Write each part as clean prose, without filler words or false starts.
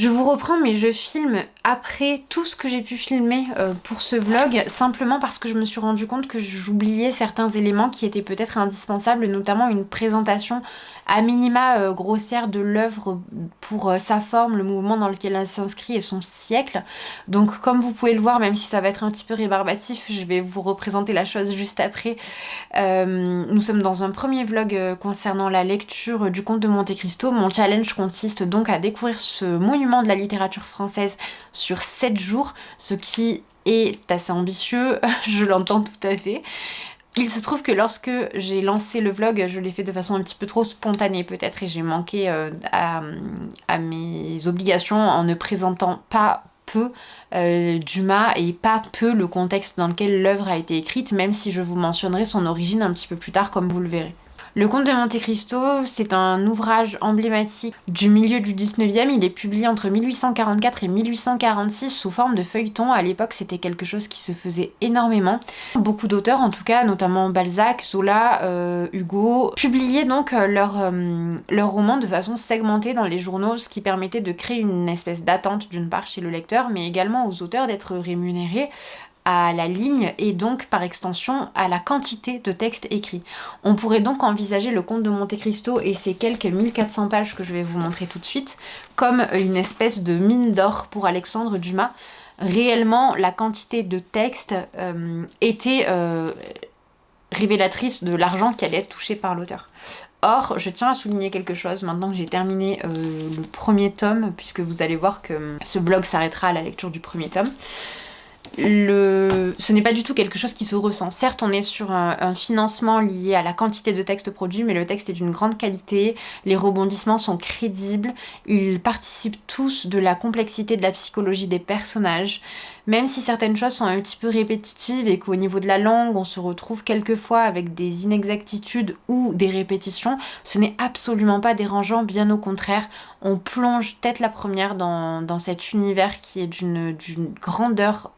Je vous reprends mais je filme après tout ce que j'ai pu filmer pour ce vlog, simplement parce que je me suis rendu compte que j'oubliais certains éléments qui étaient peut-être indispensables, notamment une présentation à minima grossière de l'œuvre pour sa forme, le mouvement dans lequel elle s'inscrit et son siècle. Donc comme vous pouvez le voir, même si ça va être un petit peu rébarbatif, je vais vous représenter la chose juste après. Nous sommes dans un premier vlog concernant la lecture du Comte de Monte Cristo. Mon challenge consiste donc à découvrir ce monument de la littérature française sur 7 jours, ce qui est assez ambitieux, je l'entends tout à fait. Il se trouve que lorsque j'ai lancé le vlog, je l'ai fait de façon un petit peu trop spontanée peut-être, et j'ai manqué à mes obligations en ne présentant pas peu Dumas et pas peu le contexte dans lequel l'œuvre a été écrite, même si je vous mentionnerai son origine un petit peu plus tard comme vous le verrez. Le Comte de Monte Cristo, c'est un ouvrage emblématique du milieu du 19e. Il est publié entre 1844 et 1846 sous forme de feuilleton. À l'époque, c'était quelque chose qui se faisait énormément. Beaucoup d'auteurs, en tout cas, notamment Balzac, Zola, Hugo, publiaient donc leur roman de façon segmentée dans les journaux, ce qui permettait de créer une espèce d'attente d'une part chez le lecteur, mais également aux auteurs d'être rémunérés à la ligne et donc par extension à la quantité de textes écrits. On pourrait donc envisager le Comte de Monte Cristo et ses quelques 1400 pages que je vais vous montrer tout de suite comme une espèce de mine d'or pour Alexandre Dumas. Réellement, la quantité de textes était révélatrice de l'argent qui allait être touché par l'auteur. Or, je tiens à souligner quelque chose maintenant que j'ai terminé le premier tome, puisque vous allez voir que ce vlog s'arrêtera à la lecture du premier tome. Ce n'est pas du tout quelque chose qui se ressent. Certes, on est sur un financement lié à la quantité de textes produits, mais le texte est d'une grande qualité, les rebondissements sont crédibles, ils participent tous de la complexité de la psychologie des personnages, même si certaines choses sont un petit peu répétitives et qu'au niveau de la langue, on se retrouve quelquefois avec des inexactitudes ou des répétitions, ce n'est absolument pas dérangeant, bien au contraire. On plonge tête la première dans cet univers qui est d'une grandeur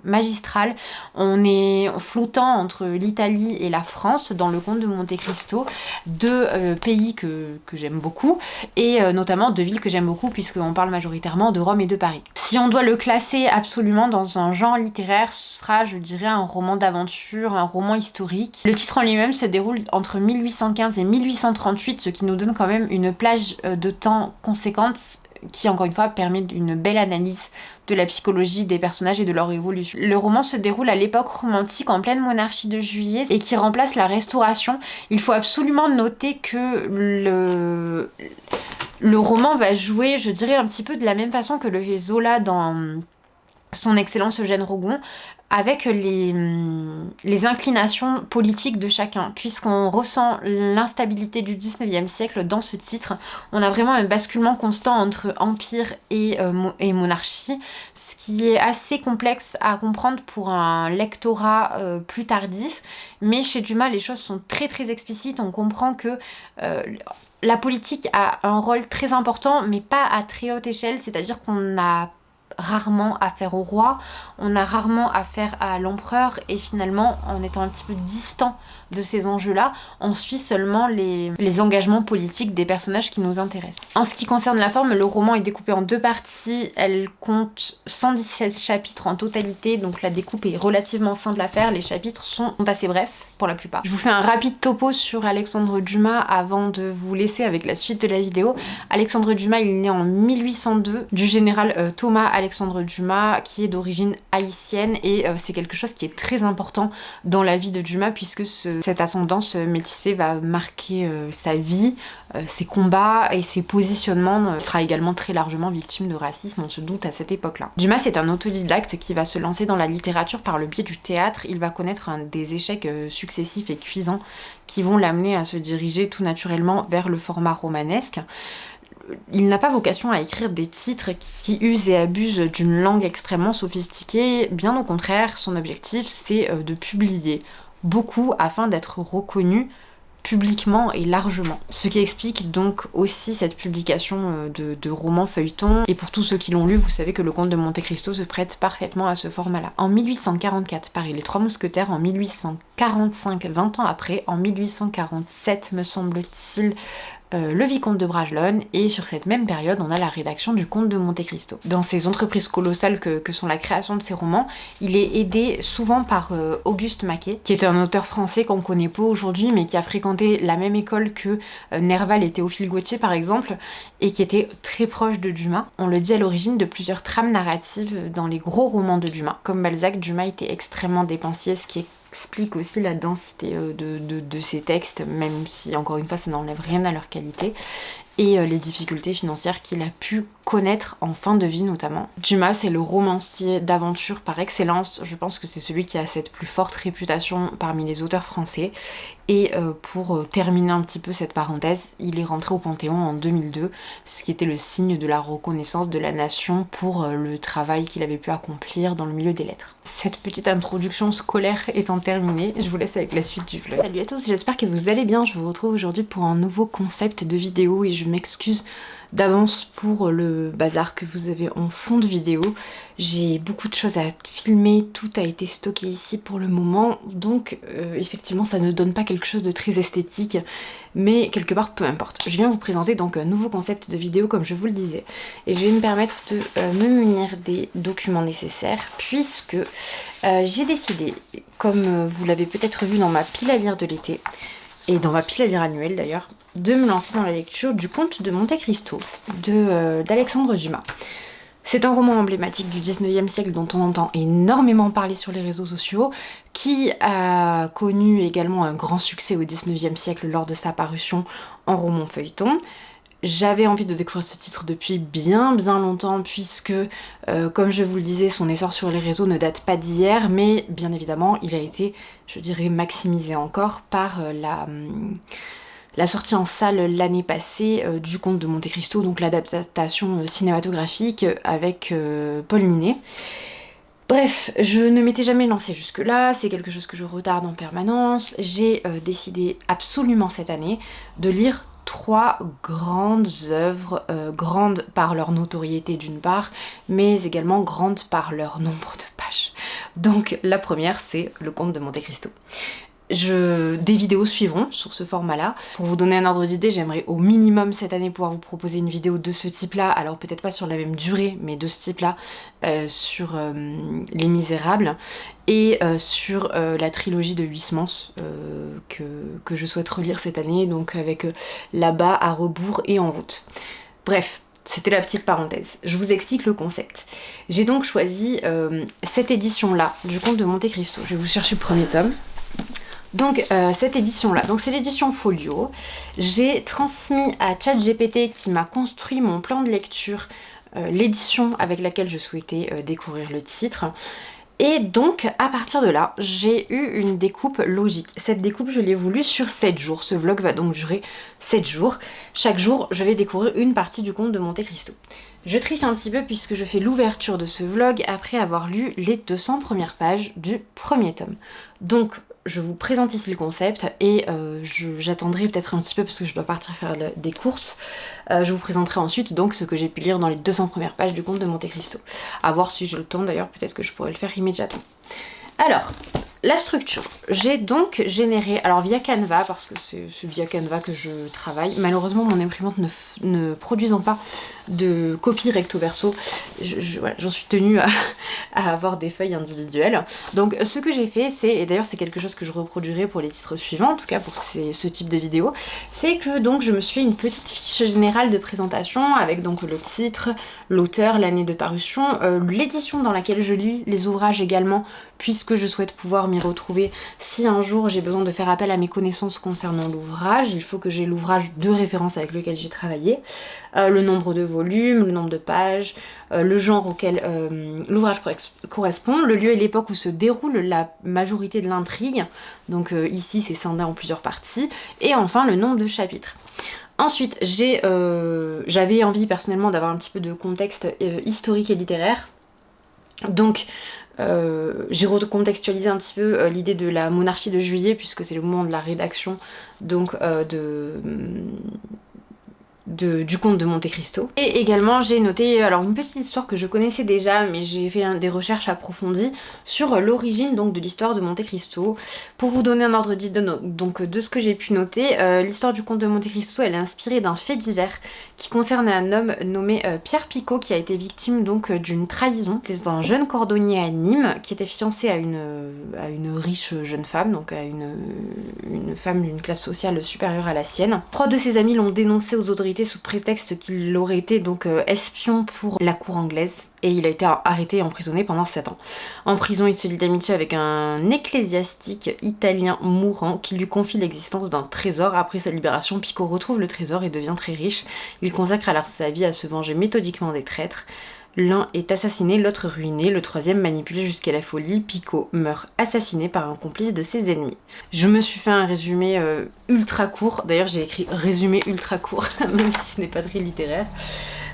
magistrale. On est flottant entre l'Italie et la France dans le Comte de Monte Cristo, deux pays que j'aime beaucoup et notamment deux villes que j'aime beaucoup puisqu'on parle majoritairement de Rome et de Paris. Si on doit le classer absolument dans un genre littéraire, ce sera, je dirais, un roman d'aventure, un roman historique. Le titre en lui-même se déroule entre 1815 et 1838, ce qui nous donne quand même une plage de temps conséquente qui, encore une fois, permet une belle analyse de la psychologie des personnages et de leur évolution. Le roman se déroule à l'époque romantique en pleine monarchie de Juillet et qui remplace la Restauration. Il faut absolument noter que le roman va jouer, je dirais, un petit peu de la même façon que le Zola dans son Excellence Eugène Rougon, avec les inclinations politiques de chacun, puisqu'on ressent l'instabilité du 19e siècle dans ce titre. On a vraiment un basculement constant entre empire et monarchie, ce qui est assez complexe à comprendre pour un lectorat plus tardif, mais chez Dumas les choses sont très très explicites. On comprend que la politique a un rôle très important, mais pas à très haute échelle, c'est-à-dire qu'on a rarement affaire au roi, on a rarement affaire à l'empereur, et finalement, en étant un petit peu distant de ces enjeux-là, on suit seulement les engagements politiques des personnages qui nous intéressent. En ce qui concerne la forme, le roman est découpé en deux parties, elle compte 117 chapitres en totalité, donc la découpe est relativement simple à faire, les chapitres sont assez brefs pour la plupart. Je vous fais un rapide topo sur Alexandre Dumas avant de vous laisser avec la suite de la vidéo. Alexandre Dumas, il est né en 1802 du général Thomas Alexandre Dumas, qui est d'origine haïtienne, et c'est quelque chose qui est très important dans la vie de Dumas, puisque cette ascendance métissée va marquer sa vie, ses combats et ses positionnements. Il sera également très largement victime de racisme, on se doute à cette époque-là. Dumas, c'est un autodidacte qui va se lancer dans la littérature par le biais du théâtre. Il va connaître des échecs successifs et cuisants qui vont l'amener à se diriger tout naturellement vers le format romanesque. Il n'a pas vocation à écrire des titres qui usent et abusent d'une langue extrêmement sophistiquée, bien au contraire, son objectif c'est de publier beaucoup afin d'être reconnu publiquement et largement. Ce qui explique donc aussi cette publication de romans feuilletons. Et pour tous ceux qui l'ont lu, vous savez que le Comte de Monte Cristo se prête parfaitement à ce format-là. En 1844, pareil, Les Trois Mousquetaires. En 1845, 20 ans après, en 1847, me semble-t-il, le vicomte de Bragelonne, et sur cette même période on a la rédaction du comte de Monte Cristo. Dans ces entreprises colossales que sont la création de ces romans, il est aidé souvent par Auguste Maquet, qui est un auteur français qu'on connaît peu aujourd'hui, mais qui a fréquenté la même école que Nerval et Théophile Gautier par exemple, et qui était très proche de Dumas. On le dit à l'origine de plusieurs trames narratives dans les gros romans de Dumas. Comme Balzac, Dumas était extrêmement dépensier, ce qui explique aussi la densité de ces textes, même si encore une fois ça n'enlève rien à leur qualité, et les difficultés financières qu'il a pu connaître en fin de vie notamment. Dumas, c'est le romancier d'aventure par excellence, je pense que c'est celui qui a cette plus forte réputation parmi les auteurs français. Et pour terminer un petit peu cette parenthèse, il est rentré au Panthéon en 2002, ce qui était le signe de la reconnaissance de la nation pour le travail qu'il avait pu accomplir dans le milieu des lettres. Cette petite introduction scolaire étant terminée, je vous laisse avec la suite du vlog. Salut à tous, j'espère que vous allez bien. Je vous retrouve aujourd'hui pour un nouveau concept de vidéo et je m'excuse d'avance pour le bazar que vous avez en fond de vidéo. J'ai beaucoup de choses à filmer, tout a été stocké ici pour le moment, donc effectivement ça ne donne pas quelque chose de très esthétique, mais quelque part peu importe. Je viens vous présenter donc un nouveau concept de vidéo comme je vous le disais, et je vais me permettre de me munir des documents nécessaires, puisque j'ai décidé, comme vous l'avez peut-être vu dans ma pile à lire de l'été, et dans ma pile à lire annuelle d'ailleurs, de me lancer dans la lecture du Comte de Monte Cristo d'Alexandre Dumas. C'est un roman emblématique du 19e siècle dont on entend énormément parler sur les réseaux sociaux, qui a connu également un grand succès au 19e siècle lors de sa parution en roman feuilleton. J'avais envie de découvrir ce titre depuis bien longtemps puisque, comme je vous le disais, son essor sur les réseaux ne date pas d'hier, mais bien évidemment il a été, je dirais, maximisé encore par la sortie en salle l'année passée du Comte de Monte Cristo, donc l'adaptation cinématographique avec Paul Ninet. Bref, je ne m'étais jamais lancée jusque-là, c'est quelque chose que je retarde en permanence. J'ai décidé absolument cette année de lire 3 grandes œuvres, grandes par leur notoriété d'une part, mais également grandes par leur nombre de pages. Donc la première, c'est le Comte de Monte Cristo. Des vidéos suivront sur ce format-là. Pour vous donner un ordre d'idée, j'aimerais au minimum cette année pouvoir vous proposer une vidéo de ce type-là, alors peut-être pas sur la même durée, mais de ce type-là, sur Les Misérables, et sur la trilogie de Huysmans, que je souhaite relire cette année, donc avec Là-bas, À rebours et En route. Bref, c'était la petite parenthèse. Je vous explique le concept. J'ai donc choisi cette édition-là du Comte de Monte Cristo. Je vais vous chercher le premier tome. Donc cette édition là, donc c'est l'édition Folio. J'ai transmis à ChatGPT qui m'a construit mon plan de lecture, l'édition avec laquelle je souhaitais découvrir le titre. Et donc à partir de là, j'ai eu une découpe logique. Cette découpe, je l'ai voulu sur 7 jours. Ce vlog va donc durer 7 jours. Chaque jour, je vais découvrir une partie du Comte de Monte Cristo. Je triche un petit peu puisque je fais l'ouverture de ce vlog après avoir lu les 200 premières pages du premier tome. Donc je vous présente ici le concept et j'attendrai peut-être un petit peu parce que je dois partir faire des courses. Je vous présenterai ensuite donc ce que j'ai pu lire dans les 200 premières pages du Comte de Monte Cristo. À voir si j'ai le temps d'ailleurs, peut-être que je pourrais le faire immédiatement. Alors, la structure. J'ai donc généré, alors via Canva, parce que c'est via Canva que je travaille. Malheureusement, mon imprimante ne produisant pas de copie recto verso, voilà, j'en suis tenue à avoir des feuilles individuelles. Donc ce que j'ai fait, c'est, et d'ailleurs c'est quelque chose que je reproduirai pour les titres suivants, en tout cas pour ce type de vidéo, c'est que donc je me suis fait une petite fiche générale de présentation avec donc le titre, l'auteur, l'année de parution, l'édition dans laquelle je lis les ouvrages également, puisque je souhaite pouvoir m'y retrouver si un jour j'ai besoin de faire appel à mes connaissances concernant l'ouvrage. Il faut que j'ai l'ouvrage de référence avec lequel j'ai travaillé, le nombre de volumes, le nombre de pages, le genre auquel l'ouvrage correspond, le lieu et l'époque où se déroule la majorité de l'intrigue, donc ici c'est scindé en plusieurs parties, et enfin le nombre de chapitres. Ensuite, j'avais envie personnellement d'avoir un petit peu de contexte historique et littéraire, donc j'ai recontextualisé un petit peu l'idée de la monarchie de Juillet, puisque c'est le moment de la rédaction donc du comte de Monte Cristo. Et également j'ai noté alors une petite histoire que je connaissais déjà, mais j'ai fait des recherches approfondies sur l'origine donc de l'histoire de Monte Cristo. Pour vous donner un ordre d'idée donc de ce que j'ai pu noter, l'histoire du comte de Monte Cristo elle est inspirée d'un fait divers qui concerne un homme nommé Pierre Picot qui a été victime donc d'une trahison. C'est un jeune cordonnier à Nîmes qui était fiancé à une riche jeune femme, donc à une femme d'une classe sociale supérieure à la sienne. 3 de ses amis l'ont dénoncé aux autorités sous prétexte qu'il aurait été donc espion pour la cour anglaise et il a été arrêté et emprisonné pendant 7 ans. En prison, il se lie d'amitié avec un ecclésiastique italien mourant qui lui confie l'existence d'un trésor. Après sa libération, Picot retrouve le trésor et devient très riche. Il consacre alors sa vie à se venger méthodiquement des traîtres. L'un est assassiné, l'autre ruiné, le troisième manipulé jusqu'à la folie. Picot meurt assassiné par un complice de ses ennemis. Je me suis fait un résumé ultra court. D'ailleurs, j'ai écrit résumé ultra court, même si ce n'est pas très littéraire.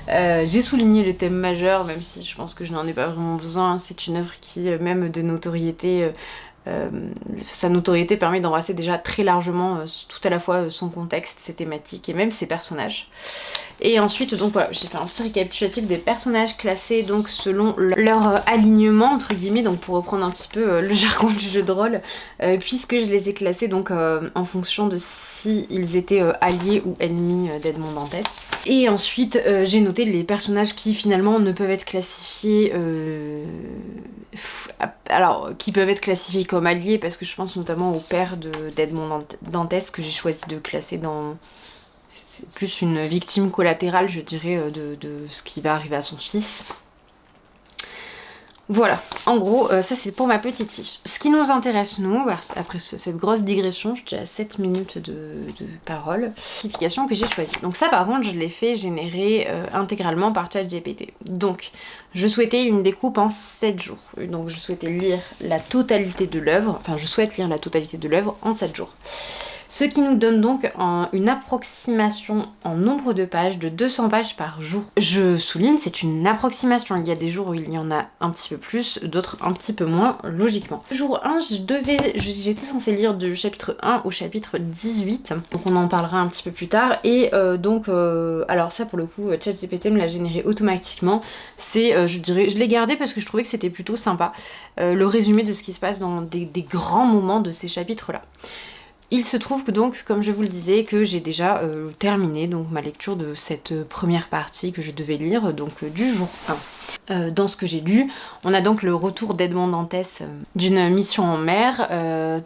J'ai souligné les thèmes majeurs, même si je pense que je n'en ai pas vraiment besoin. C'est une œuvre qui, même de notoriété, sa notoriété permet d'embrasser déjà très largement tout à la fois son contexte, ses thématiques et même ses personnages. Et ensuite, donc voilà, j'ai fait un petit récapitulatif des personnages classés donc selon leur alignement, entre guillemets, donc pour reprendre un petit peu le jargon du jeu de rôle, puisque je les ai classés donc en fonction de si ils étaient alliés ou ennemis d'Edmond Dantès. Et ensuite, j'ai noté les personnages qui finalement ne peuvent être classifiés... alors, qui peuvent être classifiés comme alliés, parce que je pense notamment au père d'Edmond Dantès que j'ai choisi de classer dans... C'est plus une victime collatérale, je dirais, de ce qui va arriver à son fils. Voilà, en gros, ça c'est pour ma petite fiche. Ce qui nous intéresse, nous, après cette grosse digression, je suis déjà à 7 minutes de parole, classification que j'ai choisie. Donc ça par contre, je l'ai fait générer intégralement par ChatGPT. Donc, je souhaitais une découpe en 7 jours. Donc je souhaitais lire la totalité de l'œuvre, enfin je souhaite lire la totalité de l'œuvre en 7 jours. Ce qui nous donne donc une approximation en nombre de pages de 200 pages par jour. Je souligne, c'est une approximation. Il y a des jours où il y en a un petit peu plus, d'autres un petit peu moins, logiquement. Jour 1, j'étais censée lire du chapitre 1 au chapitre 18. Donc on en parlera un petit peu plus tard. Et alors ça pour le coup, ChatGPT me l'a généré automatiquement. Je l'ai gardé parce que je trouvais que c'était plutôt sympa. Le résumé de ce qui se passe dans des grands moments de ces chapitres-là. Il se trouve que donc, comme je vous le disais, que j'ai déjà terminé donc, ma lecture de cette première partie que je devais lire, donc du jour 1. Dans ce que j'ai lu, on a donc le retour d'Edmond Dantès d'une mission en mer.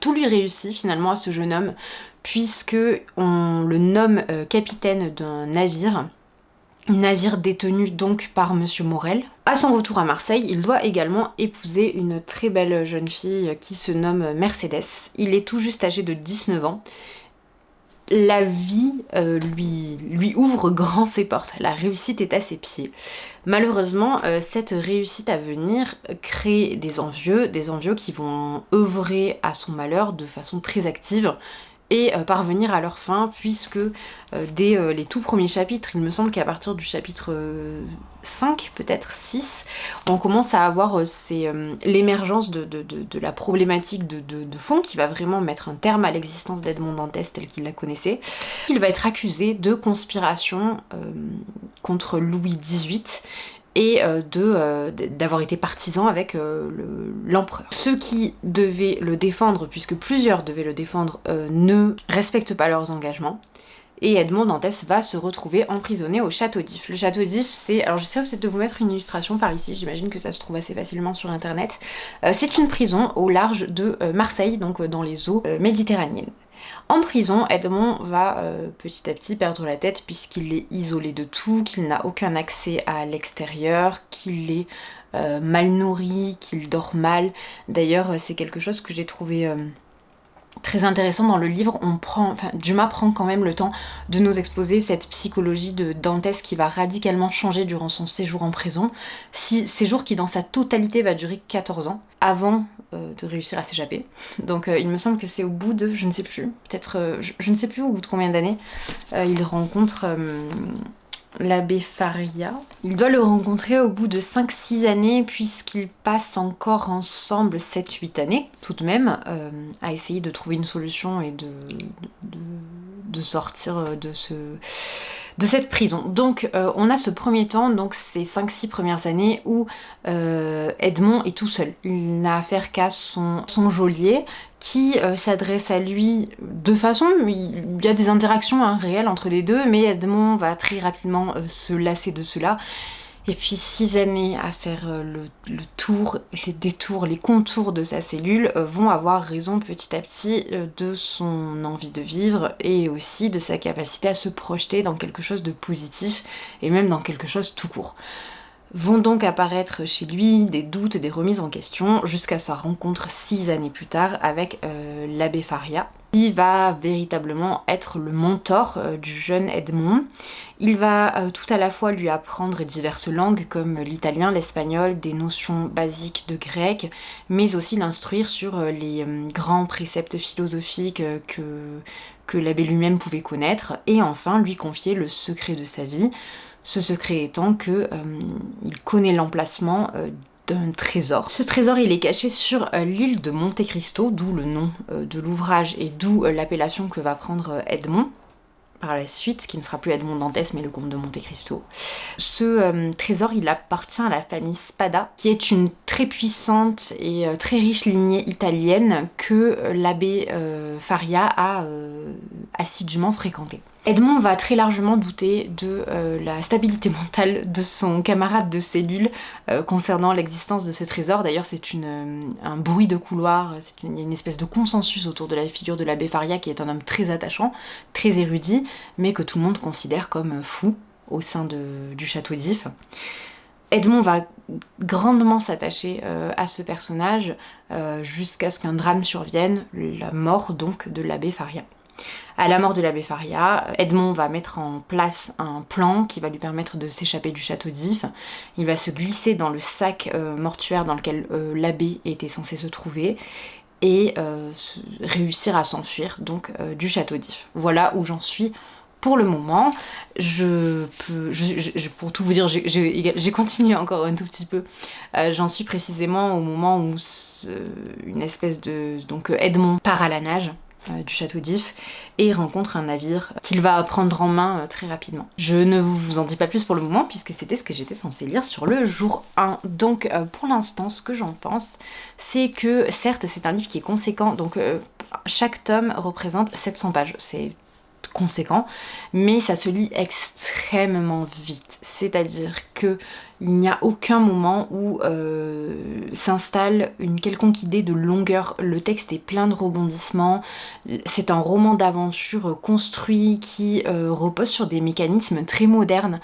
Tout lui réussit finalement à ce jeune homme, puisque on le nomme capitaine d'un navire détenu donc par Monsieur Morel. À son retour à Marseille, il doit également épouser une très belle jeune fille qui se nomme Mercedes. Il est tout juste âgé de 19 ans. La vie lui ouvre grand ses portes. La réussite est à ses pieds. Malheureusement, cette réussite à venir crée des envieux qui vont œuvrer à son malheur de façon très active et parvenir à leur fin, puisque dès les tout premiers chapitres, il me semble qu'à partir du chapitre 5, peut-être 6, on commence à avoir l'émergence de la problématique de fond qui va vraiment mettre un terme à l'existence d'Edmond Dantès tel qu'il la connaissait. Il va être accusé de conspiration contre Louis XVIII et d'avoir été partisan avec l'empereur. Ceux qui devaient le défendre, puisque plusieurs devaient le défendre, ne respectent pas leurs engagements. Et Edmond Dantès va se retrouver emprisonné au château d'If. Le château d'If, c'est... Alors j'essaie peut-être de vous mettre une illustration par ici, j'imagine que ça se trouve assez facilement sur internet. C'est une prison au large de Marseille, donc dans les eaux méditerranéennes. En prison, Edmond va petit à petit perdre la tête puisqu'il est isolé de tout, qu'il n'a aucun accès à l'extérieur, qu'il est mal nourri, qu'il dort mal. D'ailleurs, c'est quelque chose que j'ai trouvé très intéressant dans le livre. Dumas prend quand même le temps de nous exposer cette psychologie de Dantès qui va radicalement changer durant son séjour en prison. Séjour qui dans sa totalité va durer 14 ans avant de réussir à s'échapper. Donc il me semble que c'est au bout de, je ne sais plus, peut-être, je ne sais plus au bout de combien d'années, il rencontre l'abbé Faria. Il doit le rencontrer au bout de 5-6 années puisqu'ils passent encore ensemble 7-8 années tout de même à essayer de trouver une solution et de sortir de cette prison. Donc on a ce premier temps, donc ces 5-6 premières années où Edmond est tout seul. Il n'a affaire qu'à son geôlier qui s'adresse à lui de façon... Il y a des interactions réelles entre les deux, mais Edmond va très rapidement se lasser de cela. Et puis 6 années à faire le tour, les détours, les contours de sa cellule vont avoir raison petit à petit de son envie de vivre et aussi de sa capacité à se projeter dans quelque chose de positif et même dans quelque chose tout court. Vont donc apparaître chez lui des doutes, des remises en question, jusqu'à sa rencontre 6 années plus tard avec l'abbé Faria, qui va véritablement être le mentor du jeune Edmond. Il va tout à la fois lui apprendre diverses langues comme l'italien, l'espagnol, des notions basiques de grec, mais aussi l'instruire sur les grands préceptes philosophiques que l'abbé lui-même pouvait connaître, et enfin lui confier le secret de sa vie. Ce secret étant que il connaît l'emplacement d'un trésor. Ce trésor, il est caché sur l'île de Monte Cristo, d'où le nom de l'ouvrage et d'où l'appellation que va prendre Edmond par la suite, qui ne sera plus Edmond Dantès mais le comte de Monte Cristo. Ce trésor, il appartient à la famille Spada, qui est une très puissante et très riche lignée italienne que l'abbé Faria a assidûment fréquentée. Edmond va très largement douter de la stabilité mentale de son camarade de cellule concernant l'existence de ce trésor. D'ailleurs, c'est un bruit de couloir, il y a une espèce de consensus autour de la figure de l'abbé Faria, qui est un homme très attachant, très érudit, mais que tout le monde considère comme fou au sein du château d'If. Edmond va grandement s'attacher à ce personnage jusqu'à ce qu'un drame survienne, la mort donc de l'abbé Faria. À la mort de l'abbé Faria, Edmond va mettre en place un plan qui va lui permettre de s'échapper du château d'If. Il va se glisser dans le sac mortuaire dans lequel l'abbé était censé se trouver et réussir à s'enfuir donc du château d'If. Voilà où j'en suis pour le moment. Pour tout vous dire, j'ai continué encore un tout petit peu. J'en suis précisément au moment où une espèce de... Donc Edmond part à la nage du château d'If et rencontre un navire qu'il va prendre en main très rapidement. Je ne vous en dis pas plus pour le moment puisque c'était ce que j'étais censée lire sur le jour 1. Donc pour l'instant, ce que j'en pense, c'est que certes c'est un livre qui est conséquent, donc chaque tome représente 700 pages, c'est conséquent, mais ça se lit extrêmement vite. C'est-à-dire que il n'y a aucun moment où s'installe une quelconque idée de longueur. Le texte est plein de rebondissements. C'est un roman d'aventure construit qui repose sur des mécanismes très modernes.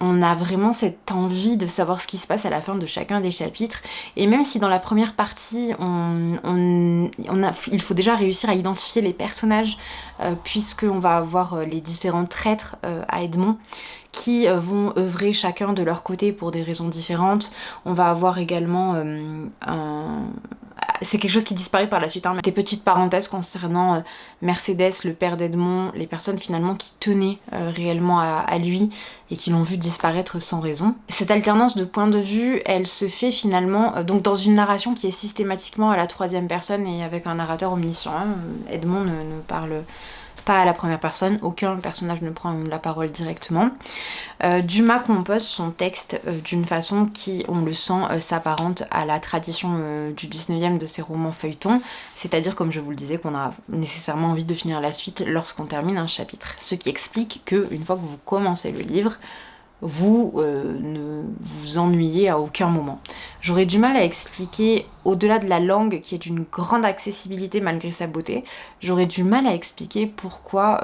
On a vraiment cette envie de savoir ce qui se passe à la fin de chacun des chapitres. Et même si dans la première partie, il faut déjà réussir à identifier les personnages, puisqu'on va avoir les différents traîtres à Edmond, qui vont œuvrer chacun de leur côté pour des raisons différentes. On va avoir également c'est quelque chose qui disparaît par la suite, des petites parenthèses concernant Mercedes, le père d'Edmond, les personnes finalement qui tenaient réellement à lui et qui l'ont vu disparaître sans raison. Cette alternance de points de vue, elle se fait finalement donc dans une narration qui est systématiquement à la 3e personne et avec un narrateur omniscient. Edmond ne parle pas à la première personne, aucun personnage ne prend la parole directement. Dumas compose son texte d'une façon qui, on le sent, s'apparente à la tradition du 19e de ses romans feuilletons, c'est-à-dire, comme je vous le disais, qu'on a nécessairement envie de finir la suite lorsqu'on termine un chapitre. Ce qui explique qu'une fois que vous commencez le livre, vous ne vous ennuyez à aucun moment. J'aurais du mal à expliquer, au-delà de la langue qui est d'une grande accessibilité malgré sa beauté, j'aurais du mal à expliquer pourquoi,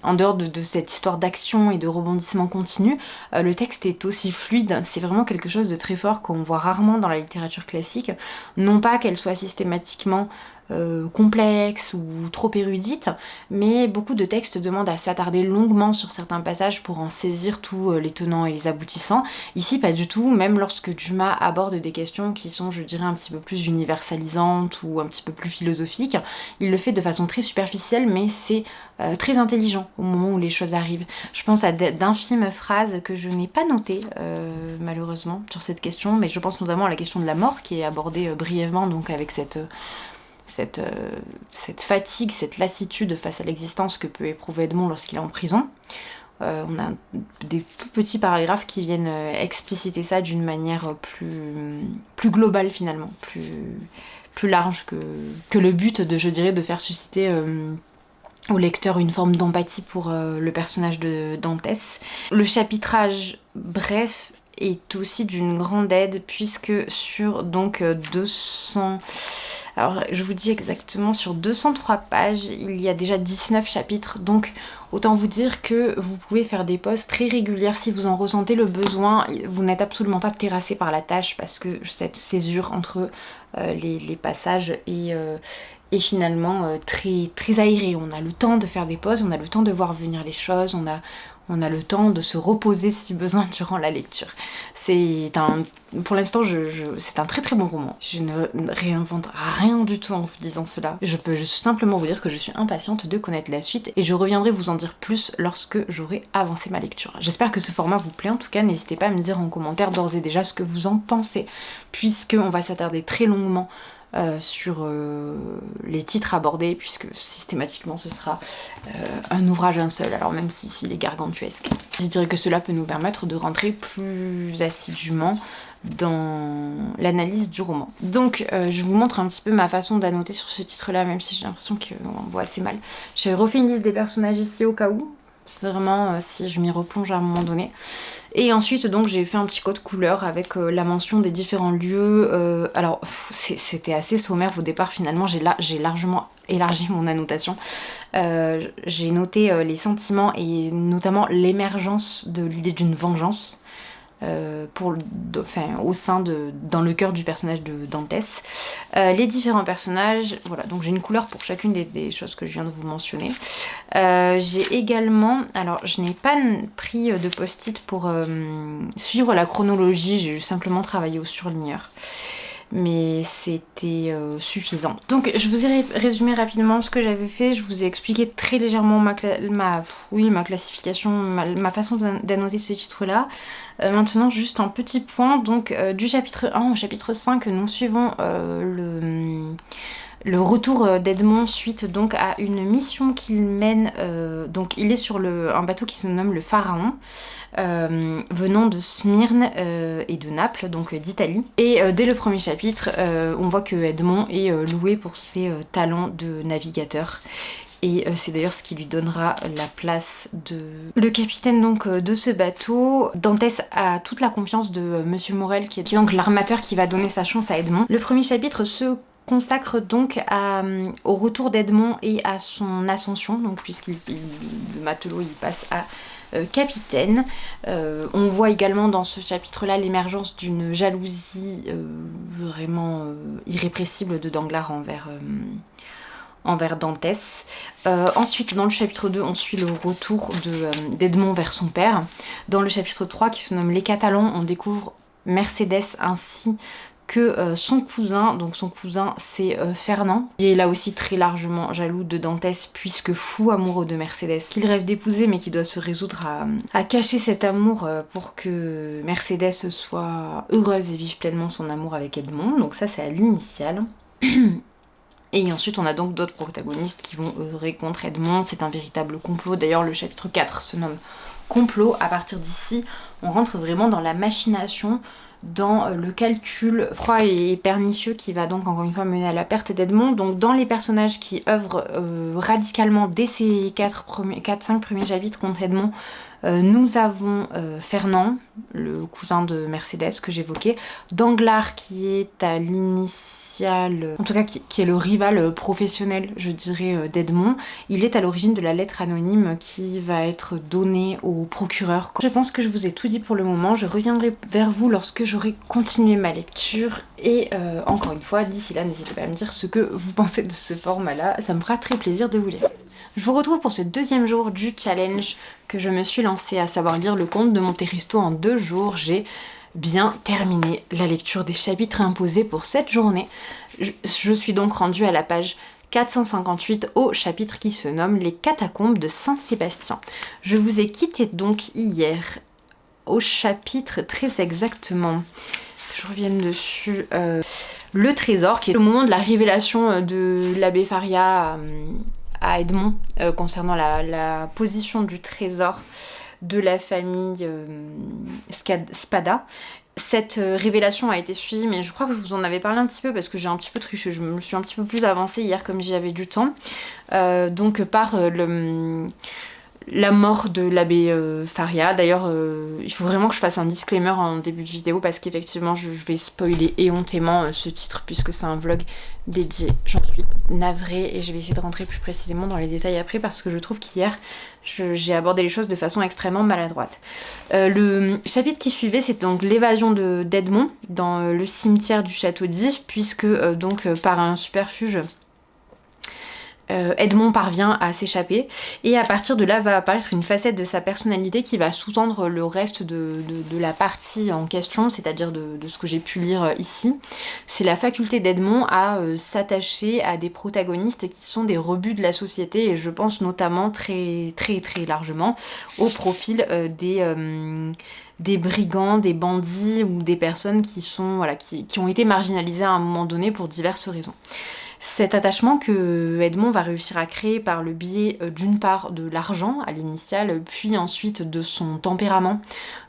en dehors de cette histoire d'action et de rebondissement continu, le texte est aussi fluide. C'est vraiment quelque chose de très fort qu'on voit rarement dans la littérature classique. Non pas qu'elle soit systématiquement complexe ou trop érudite, mais beaucoup de textes demandent à s'attarder longuement sur certains passages pour en saisir tous les tenants et les aboutissants. Ici, pas du tout, même lorsque Dumas aborde des questions qui sont, je dirais, un petit peu plus universalisantes ou un petit peu plus philosophiques, il le fait de façon très superficielle, mais c'est très intelligent au moment où les choses arrivent. Je pense à d'infimes phrases que je n'ai pas notées, malheureusement, sur cette question, mais je pense notamment à la question de la mort qui est abordée brièvement, donc avec cette fatigue, cette lassitude face à l'existence que peut éprouver Edmond lorsqu'il est en prison. On a des tout petits paragraphes qui viennent expliciter ça d'une manière plus globale finalement, plus large que le but je dirais, de faire susciter au lecteur une forme d'empathie pour le personnage de Dantès. Le chapitrage bref est aussi d'une grande aide puisque sur donc 200... Alors je vous dis exactement, sur 203 pages, il y a déjà 19 chapitres, donc autant vous dire que vous pouvez faire des pauses très régulières si vous en ressentez le besoin. Vous n'êtes absolument pas terrassé par la tâche parce que cette césure entre les passages est finalement très aérée. On a le temps de faire des pauses, on a le temps de voir venir les choses, on a le temps de se reposer si besoin durant la lecture. Pour l'instant, c'est un très très bon roman. Je ne réinvente rien du tout en vous disant cela. Je peux juste simplement vous dire que je suis impatiente de connaître la suite et je reviendrai vous en dire plus lorsque j'aurai avancé ma lecture. J'espère que ce format vous plaît. En tout cas, n'hésitez pas à me dire en commentaire d'ores et déjà ce que vous en pensez, puisqu'on va s'attarder très longuement sur les titres abordés, puisque systématiquement ce sera un ouvrage un seul, alors même s'il est gargantuesque. Je dirais que cela peut nous permettre de rentrer plus assidûment dans l'analyse du roman. Donc je vous montre un petit peu ma façon d'annoter sur ce titre-là, même si j'ai l'impression qu'on voit assez mal. J'ai refait une liste des personnages ici au cas où, vraiment si je m'y replonge à un moment donné. Et ensuite donc j'ai fait un petit code couleur avec la mention des différents lieux. Alors c'était assez sommaire au départ, finalement j'ai largement élargi mon annotation. J'ai noté les sentiments et notamment l'émergence de l'idée d'une vengeance. Dans le cœur du personnage de Dantès. Les différents personnages, voilà, donc j'ai une couleur pour chacune des choses que je viens de vous mentionner. J'ai également, alors je n'ai pas pris de post-it pour suivre la chronologie, j'ai simplement travaillé au surligneur. Mais c'était suffisant. Donc je vous ai résumé rapidement ce que j'avais fait, je vous ai expliqué très légèrement ma classification, ma façon d'annoter ce titre-là. Maintenant juste un petit point, donc du chapitre 1 au chapitre 5, nous suivons le retour d'Edmond suite donc à une mission qu'il mène, donc il est sur un bateau qui se nomme le Pharaon, venant de Smyrne et de Naples, donc d'Italie. Et dès le premier chapitre, on voit que Edmond est loué pour ses talents de navigateur. Et c'est d'ailleurs ce qui lui donnera la place de... Le capitaine donc de ce bateau. Dantès a toute la confiance de Monsieur Morel, qui est donc l'armateur qui va donner sa chance à Edmond. Le premier chapitre se consacre donc au retour d'Edmond et à son ascension, donc puisqu'il de matelot il passe à capitaine. On voit également dans ce chapitre-là l'émergence d'une jalousie vraiment irrépressible de Danglars envers Dantès. Ensuite, dans le chapitre 2, on suit le retour d'Edmond vers son père. Dans le chapitre 3, qui se nomme Les Catalans, on découvre Mercédès ainsi que son cousin, donc son cousin c'est Fernand, qui est là aussi très largement jaloux de Dantès puisque fou amoureux de Mercédès, qu'il rêve d'épouser mais qui doit se résoudre à cacher cet amour pour que Mercédès soit heureuse et vive pleinement son amour avec Edmond, donc ça c'est à l'initiale. Et ensuite on a donc d'autres protagonistes qui vont œuvrer contre Edmond, c'est un véritable complot, d'ailleurs le chapitre 4 se nomme Complot. À partir d'ici on rentre vraiment dans la machination, dans le calcul froid et pernicieux qui va donc encore une fois mener à la perte d'Edmond. Donc dans les personnages qui œuvrent radicalement dès ces 4-5 premiers chapitres contre Edmond, nous avons Fernand, le cousin de Mercédès que j'évoquais, Danglars qui est à l'initiale, en tout cas qui est le rival professionnel je dirais d'Edmond. Il est à l'origine de la lettre anonyme qui va être donnée au procureur. Je pense que je vous ai tout dit pour le moment, je reviendrai vers vous lorsque j'aurai continué ma lecture et encore une fois d'ici là n'hésitez pas à me dire ce que vous pensez de ce format là, ça me fera très plaisir de vous lire. Je vous retrouve pour ce deuxième jour du challenge que je me suis lancée, à savoir lire le Comte de Monte Cristo en 2 jours. J'ai bien terminé la lecture des chapitres imposés pour cette journée. Je suis donc rendue à la page 458 au chapitre qui se nomme Les catacombes de Saint-Sébastien. Je vous ai quitté donc hier au chapitre très exactement, je revienne dessus, le trésor, qui est le moment de la révélation de l'abbé Faria à Edmond concernant la position du trésor de la famille Spada. Cette révélation a été suivie, mais je crois que je vous en avais parlé un petit peu parce que j'ai un petit peu triché, je me suis un petit peu plus avancée hier comme j'y avais du temps. Donc par la mort de l'abbé Faria. D'ailleurs, il faut vraiment que je fasse un disclaimer en début de vidéo parce qu'effectivement, je vais spoiler éhontément ce titre puisque c'est un vlog dédié. J'en suis navrée et je vais essayer de rentrer plus précisément dans les détails après parce que je trouve qu'hier, j'ai abordé les choses de façon extrêmement maladroite. Le chapitre qui suivait, c'est donc l'évasion d'Edmond dans le cimetière du château d'If puisque par un superfuge, Edmond parvient à s'échapper et à partir de là va apparaître une facette de sa personnalité qui va sous-tendre le reste de la partie en question, c'est-à-dire de ce que j'ai pu lire ici. C'est la faculté d'Edmond à s'attacher à des protagonistes qui sont des rebuts de la société et je pense notamment très très très largement au profil des brigands, des bandits ou des personnes qui ont été marginalisées à un moment donné pour diverses raisons. Cet attachement que Edmond va réussir à créer par le biais d'une part de l'argent à l'initiale, puis ensuite de son tempérament,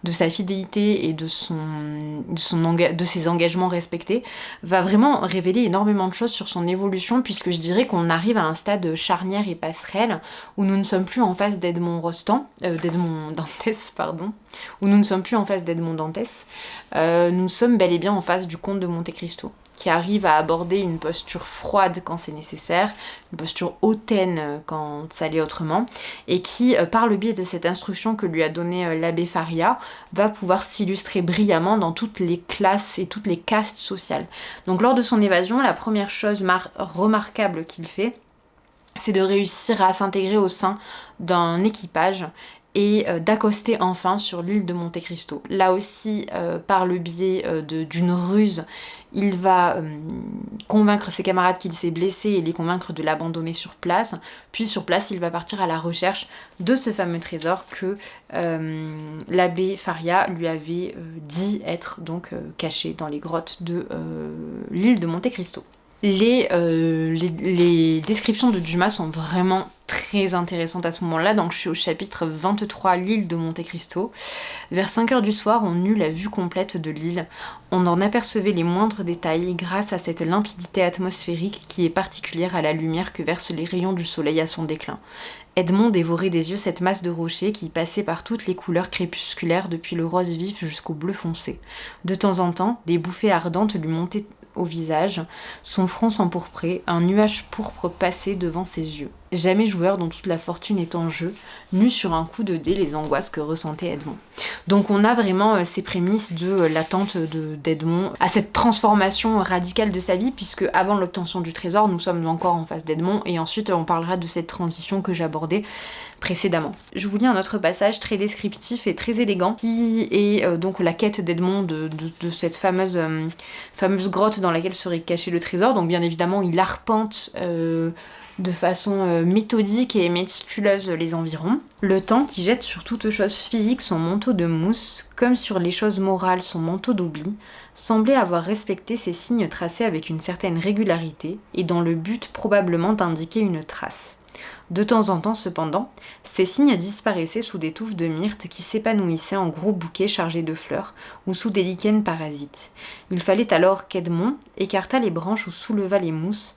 de sa fidélité et de ses engagements respectés, va vraiment révéler énormément de choses sur son évolution puisque je dirais qu'on arrive à un stade charnière et passerelle où nous ne sommes plus en face d'Edmond Dantès, où nous ne sommes plus en face d'Edmond Dantès, nous sommes bel et bien en face du comte de Monte Cristo, qui arrive à aborder une posture froide quand c'est nécessaire, une posture hautaine quand ça l'est autrement, et qui, par le biais de cette instruction que lui a donnée l'abbé Faria, va pouvoir s'illustrer brillamment dans toutes les classes et toutes les castes sociales. Donc lors de son évasion, la première chose remarquable qu'il fait, c'est de réussir à s'intégrer au sein d'un équipage et d'accoster enfin sur l'île de Monte Cristo. Là aussi, par le biais d'une ruse, il va convaincre ses camarades qu'il s'est blessé et les convaincre de l'abandonner sur place. Puis sur place, il va partir à la recherche de ce fameux trésor que l'abbé Faria lui avait dit être donc caché dans les grottes de l'île de Monte Cristo. Les descriptions de Dumas sont vraiment très intéressantes à ce moment-là, donc je suis au chapitre 23, l'île de Monte Cristo. Vers 5h du soir, on eut la vue complète de l'île. On en apercevait les moindres détails grâce à cette limpidité atmosphérique qui est particulière à la lumière que versent les rayons du soleil à son déclin. Edmond dévorait des yeux cette masse de rochers qui passait par toutes les couleurs crépusculaires depuis le rose vif jusqu'au bleu foncé. De temps en temps, des bouffées ardentes lui montaient au visage, son front s'empourprait, un nuage pourpre passait devant ses yeux. Jamais joueur dont toute la fortune est en jeu n'eut sur un coup de dé les angoisses que ressentait Edmond. Donc on a vraiment ces prémices de l'attente d'Edmond à cette transformation radicale de sa vie, puisque avant l'obtention du trésor, nous sommes encore en face d'Edmond, et ensuite on parlera de cette transition que j'abordais précédemment. Je vous lis un autre passage très descriptif et très élégant, qui est donc la quête d'Edmond de cette fameuse grotte dans laquelle serait caché le trésor. Donc bien évidemment, il arpente de façon méthodique et méticuleuse les environs. Le temps qui jette sur toute chose physique son manteau de mousse, comme sur les choses morales son manteau d'oubli, semblait avoir respecté ces signes tracés avec une certaine régularité, et dans le but probablement d'indiquer une trace. De temps en temps, cependant, ces signes disparaissaient sous des touffes de myrte qui s'épanouissaient en gros bouquets chargés de fleurs ou sous des lichens parasites. Il fallait alors qu'Edmond écartât les branches ou soulevât les mousses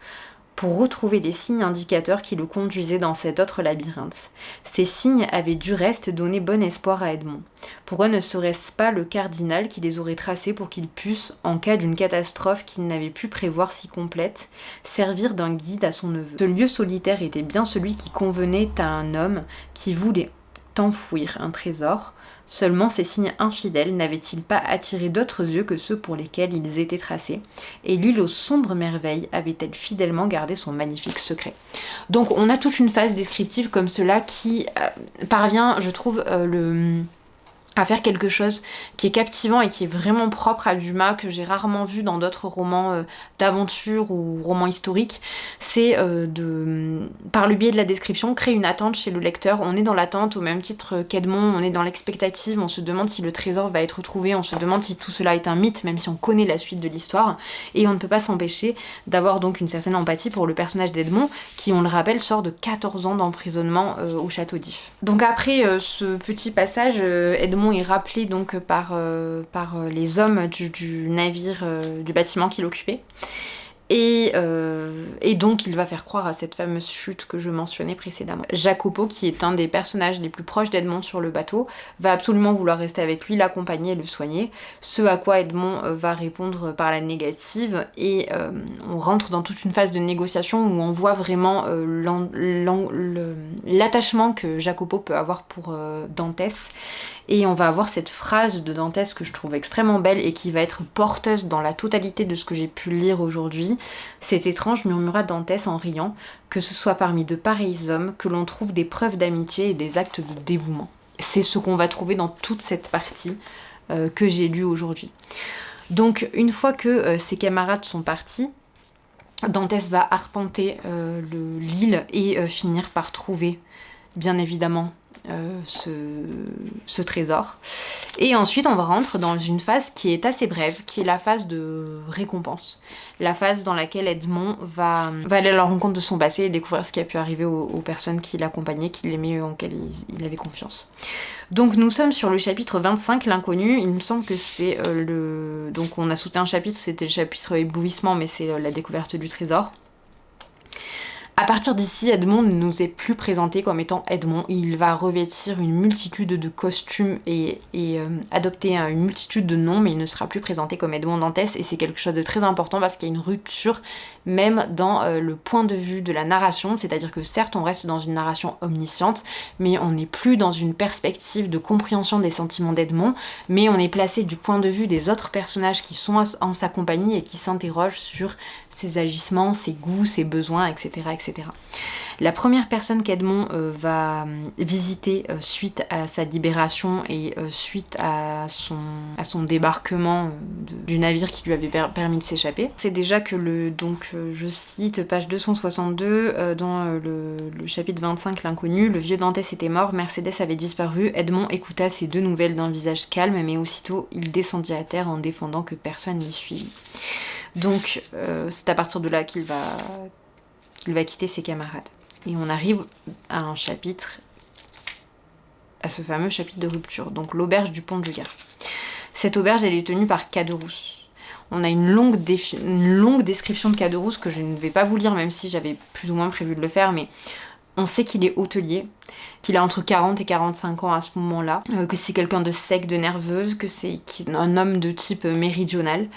pour retrouver les signes indicateurs qui le conduisaient dans cet autre labyrinthe. Ces signes avaient du reste donné bon espoir à Edmond. Pourquoi ne serait-ce pas le cardinal qui les aurait tracés pour qu'il puisse, en cas d'une catastrophe qu'il n'avait pu prévoir si complète, servir d'un guide à son neveu? Ce lieu solitaire était bien celui qui convenait à un homme qui voulait enfouir un trésor. Seulement ces signes infidèles n'avaient-ils pas attiré d'autres yeux que ceux pour lesquels ils étaient tracés, et l'île aux sombres merveilles avait-elle fidèlement gardé son magnifique secret? Donc on a toute une phase descriptive comme cela qui parvient, je trouve, à faire quelque chose qui est captivant et qui est vraiment propre à Dumas, que j'ai rarement vu dans d'autres romans d'aventure ou romans historiques, c'est par le biais de la description, créer une attente chez le lecteur. On est dans l'attente au même titre qu'Edmond, on est dans l'expectative, on se demande si le trésor va être trouvé, on se demande si tout cela est un mythe, même si on connaît la suite de l'histoire, et on ne peut pas s'empêcher d'avoir donc une certaine empathie pour le personnage d'Edmond, qui, on le rappelle, sort de 14 ans d'emprisonnement au château d'If. Donc après ce petit passage, Edmond est rappelé donc par les hommes du navire, du bâtiment qu'il occupait. Et donc il va faire croire à cette fameuse chute que je mentionnais précédemment. Jacopo, qui est un des personnages les plus proches d'Edmond sur le bateau, va absolument vouloir rester avec lui, l'accompagner et le soigner, ce à quoi Edmond va répondre par la négative, et on rentre dans toute une phase de négociation où on voit vraiment l'attachement que Jacopo peut avoir pour Dantès. Et on va avoir cette phrase de Dantès que je trouve extrêmement belle et qui va être porteuse dans la totalité de ce que j'ai pu lire aujourd'hui. C'est étrange, murmura Dantès en riant, que ce soit parmi de pareils hommes que l'on trouve des preuves d'amitié et des actes de dévouement. C'est ce qu'on va trouver dans toute cette partie que j'ai lue aujourd'hui. Donc une fois que ses camarades sont partis, Dantès va arpenter l'île et finir par trouver, bien évidemment, ce trésor. Et ensuite on va rentrer dans une phase qui est assez brève, qui est la phase de récompense. La phase dans laquelle Edmond va aller à la rencontre de son passé et découvrir ce qui a pu arriver aux personnes qui l'accompagnaient, qui l'aimaient, en quelles il avait confiance. Donc nous sommes sur le chapitre 25, l'inconnu. Il me semble que c'est donc on a sauté un chapitre, c'était le chapitre éblouissement, mais c'est la découverte du trésor. À partir d'ici, Edmond ne nous est plus présenté comme étant Edmond. Il va revêtir une multitude de costumes et adopter une multitude de noms, mais il ne sera plus présenté comme Edmond Dantès, et c'est quelque chose de très important parce qu'il y a une rupture même dans le point de vue de la narration, c'est-à-dire que certes on reste dans une narration omnisciente, mais on n'est plus dans une perspective de compréhension des sentiments d'Edmond, mais on est placé du point de vue des autres personnages qui sont en sa compagnie et qui s'interrogent sur ses agissements, ses goûts, ses besoins, etc. etc. La première personne qu'Edmond va visiter suite à sa libération et suite à son débarquement du navire qui lui avait permis de s'échapper, c'est déjà que je cite page 262 dans le chapitre 25, l'inconnu, le vieux Dantès était mort, Mercédès avait disparu, Edmond écouta ces deux nouvelles d'un visage calme, mais aussitôt il descendit à terre en défendant que personne n'y suivit. Donc c'est à partir de là qu'il va quitter ses camarades. Et on arrive à un chapitre, à ce fameux chapitre de rupture, donc l'auberge du Pont du Gard. Cette auberge, elle est tenue par Caderousse. On a une longue description de Caderousse que je ne vais pas vous lire, même si j'avais plus ou moins prévu de le faire, mais on sait qu'il est hôtelier, qu'il a entre 40 et 45 ans à ce moment-là, que c'est quelqu'un de sec, de nerveuse, que c'est un homme de type méridional.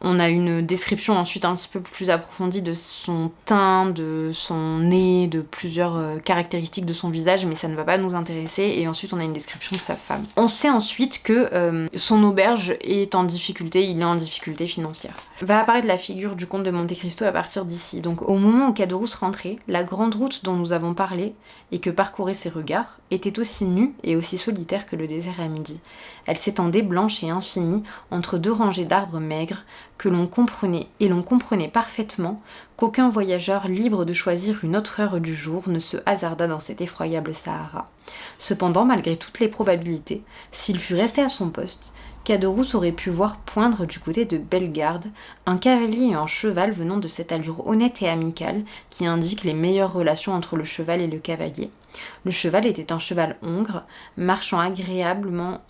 On a une description ensuite un petit peu plus approfondie de son teint, de son nez, de plusieurs caractéristiques de son visage, mais ça ne va pas nous intéresser. Et ensuite on a une description de sa femme. On sait ensuite que son auberge est en difficulté, il est en difficulté financière. Va apparaître la figure du comte de Monte Cristo à partir d'ici. Donc au moment où Caderousse rentrait, la grande route dont nous avons parlé et que parcouraient ses regards était aussi nue et aussi solitaire que le désert à midi. Elle s'étendait blanche et infinie entre deux rangées d'arbres maigres que l'on comprenait parfaitement qu'aucun voyageur libre de choisir une autre heure du jour ne se hasarda dans cet effroyable Sahara. Cependant, malgré toutes les probabilités, s'il fût resté à son poste, Caderousse aurait pu voir poindre du côté de Bellegarde un cavalier et un cheval venant de cette allure honnête et amicale qui indique les meilleures relations entre le cheval et le cavalier. Le cheval était un cheval hongre, marchant agréablement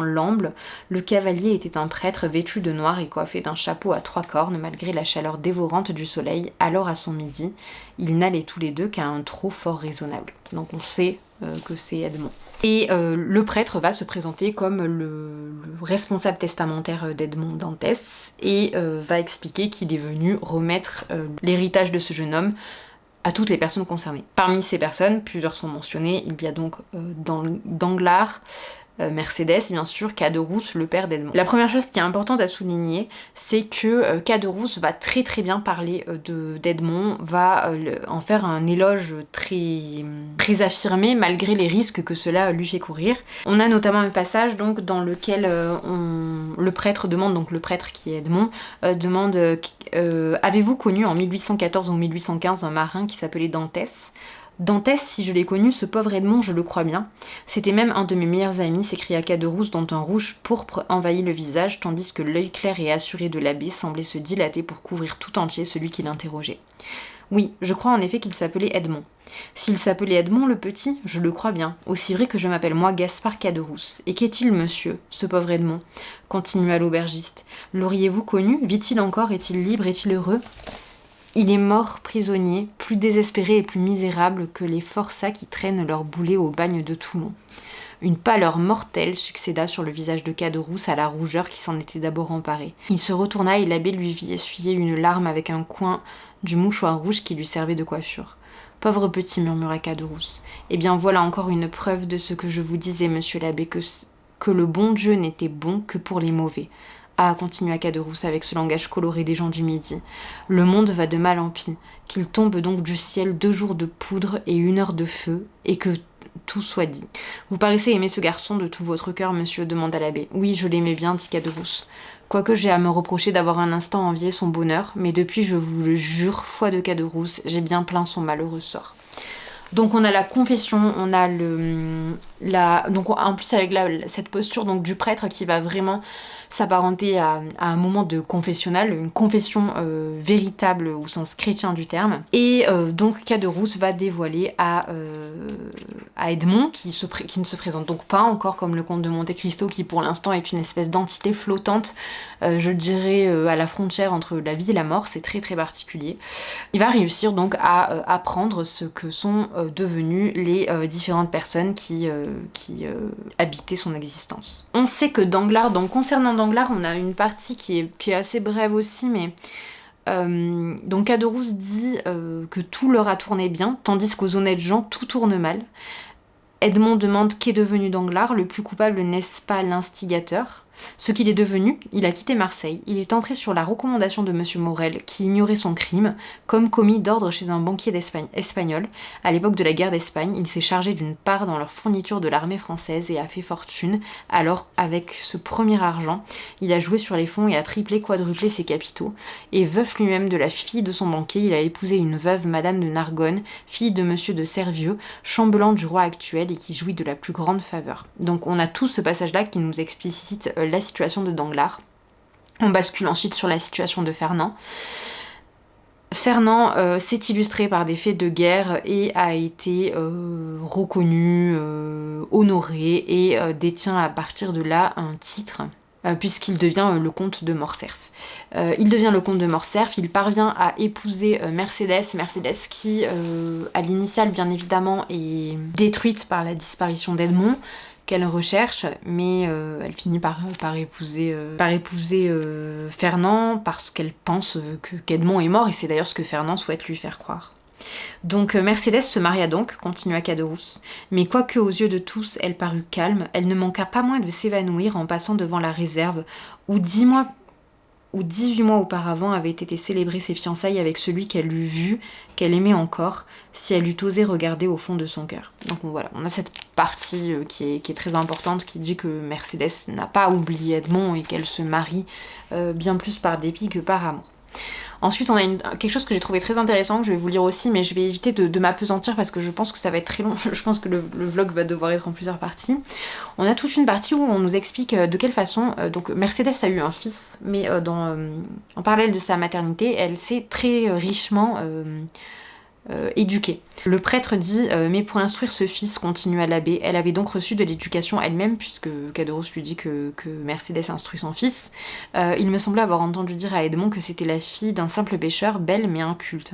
l'amble. Le cavalier était un prêtre vêtu de noir et coiffé d'un chapeau à 3 cornes malgré la chaleur dévorante du soleil. Alors à son midi, ils n'allaient tous les deux qu'à un trot fort raisonnable. Donc on sait que c'est Edmond. Et le prêtre va se présenter comme le responsable testamentaire d'Edmond Dantès et va expliquer qu'il est venu remettre l'héritage de ce jeune homme à toutes les personnes concernées. Parmi ces personnes, plusieurs sont mentionnées. Il y a donc Danglars, Mercedes, bien sûr, Caderousse, le père d'Edmond. La première chose qui est importante à souligner, c'est que Caderousse va très très bien parler d'Edmond, va en faire un éloge très affirmé, malgré les risques que cela lui fait courir. On a notamment un passage donc dans lequel le prêtre demande, donc le prêtre qui est Edmond, demande avez-vous connu en 1814 ou 1815 un marin qui s'appelait Dantès ? Dantès, si je l'ai connu, ce pauvre Edmond, je le crois bien. C'était même un de mes meilleurs amis, s'écria Caderousse, dont un rouge pourpre envahit le visage, tandis que l'œil clair et assuré de l'abbé semblait se dilater pour couvrir tout entier celui qui l'interrogeait. Oui, je crois en effet qu'il s'appelait Edmond. S'il s'appelait Edmond le petit, je le crois bien, aussi vrai que je m'appelle moi Gaspard Caderousse. Et qu'est-il, monsieur, ce pauvre Edmond ? Continua l'aubergiste. L'auriez-vous connu ? Vit-il encore ? Est-il libre ? Est-il heureux ? Il est mort prisonnier, plus désespéré et plus misérable que les forçats qui traînent leur boulet au bagne de Toulon. Une pâleur mortelle succéda sur le visage de Caderousse à la rougeur qui s'en était d'abord emparée. Il se retourna et l'abbé lui vit essuyer une larme avec un coin du mouchoir rouge qui lui servait de coiffure. « Pauvre petit, murmura Caderousse. Eh bien voilà encore une preuve de ce que je vous disais, monsieur l'abbé, que le bon Dieu n'était bon que pour les mauvais. Ah, continua Caderousse avec ce langage coloré des gens du Midi, le monde va de mal en pis, qu'il tombe donc du ciel 2 jours de poudre et 1 heure de feu, et que tout soit dit. Vous paraissez aimer ce garçon de tout votre cœur, monsieur, demanda l'abbé. Oui, je l'aimais bien, dit Caderousse. Quoique j'ai à me reprocher d'avoir un instant envié son bonheur, mais depuis, je vous le jure, foi de Caderousse, j'ai bien plaint son malheureux sort. Donc on a la confession, on a donc en plus avec cette posture donc du prêtre qui va vraiment s'apparenter à un moment de confessionnal, une confession véritable au sens chrétien du terme. Et donc Caderousse va dévoiler à Edmond, qui ne se présente donc pas encore comme le comte de Monte Cristo, qui pour l'instant est une espèce d'entité flottante, je dirais à la frontière entre la vie et la mort, c'est très très particulier. Il va réussir donc à apprendre ce que sont devenues les différentes personnes qui habitaient son existence. On sait que Danglars, donc concernant Danglars, on a une partie qui est assez brève aussi, mais donc Caderousse dit que tout leur a tourné bien, tandis qu'aux honnêtes gens, tout tourne mal. Edmond demande qu'est devenu Danglars, le plus coupable n'est-ce pas l'instigateur ? Ce qu'il est devenu, il a quitté Marseille. Il est entré sur la recommandation de M. Morel, qui ignorait son crime, comme commis d'ordre chez un banquier espagnol. À l'époque de la guerre d'Espagne, il s'est chargé d'une part dans leur fourniture de l'armée française et a fait fortune. Alors, avec ce premier argent, il a joué sur les fonds et a triplé, quadruplé ses capitaux. Et veuf lui-même de la fille de son banquier, il a épousé une veuve, Madame de Nargonne, fille de M. de Servieux, chambellan du roi actuel et qui jouit de la plus grande faveur. Donc on a tout ce passage-là qui nous explicite la situation de Danglars. On bascule ensuite sur la situation de Fernand. Fernand s'est illustré par des faits de guerre et a été reconnu, honoré et détient à partir de là un titre puisqu'il devient le comte de Morcerf. Il devient le comte de Morcerf, il parvient à épouser Mercedes qui, à l'initiale bien évidemment, est détruite par la disparition d'Edmond, qu'elle recherche, mais elle finit par épouser Fernand parce qu'elle pense qu'Edmond est mort, et c'est d'ailleurs ce que Fernand souhaite lui faire croire. Donc Mercedes se maria donc, continua Caderousse, mais quoique aux yeux de tous elle parut calme, elle ne manqua pas moins de s'évanouir en passant devant la réserve où 18 mois auparavant avaient été célébrées ses fiançailles avec celui qu'elle eût vu, qu'elle aimait encore, si elle eût osé regarder au fond de son cœur. Donc voilà, on a cette partie qui est très importante, qui dit que Mercedes n'a pas oublié Edmond et qu'elle se marie bien plus par dépit que par amour. Ensuite, on a quelque chose que j'ai trouvé très intéressant, que je vais vous lire aussi, mais je vais éviter de m'apesantir parce que je pense que ça va être très long. Je pense que le vlog va devoir être en plusieurs parties. On a toute une partie où on nous explique de quelle façon... donc Mercedes a eu un fils, mais en parallèle de sa maternité, elle s'est très richement... éduquée. Le prêtre dit mais pour instruire ce fils, continua l'abbé, elle avait donc reçu de l'éducation elle-même, puisque Caderousse lui dit que Mercedes instruit son fils. Il me semblait avoir entendu dire à Edmond que c'était la fille d'un simple pêcheur, belle mais inculte.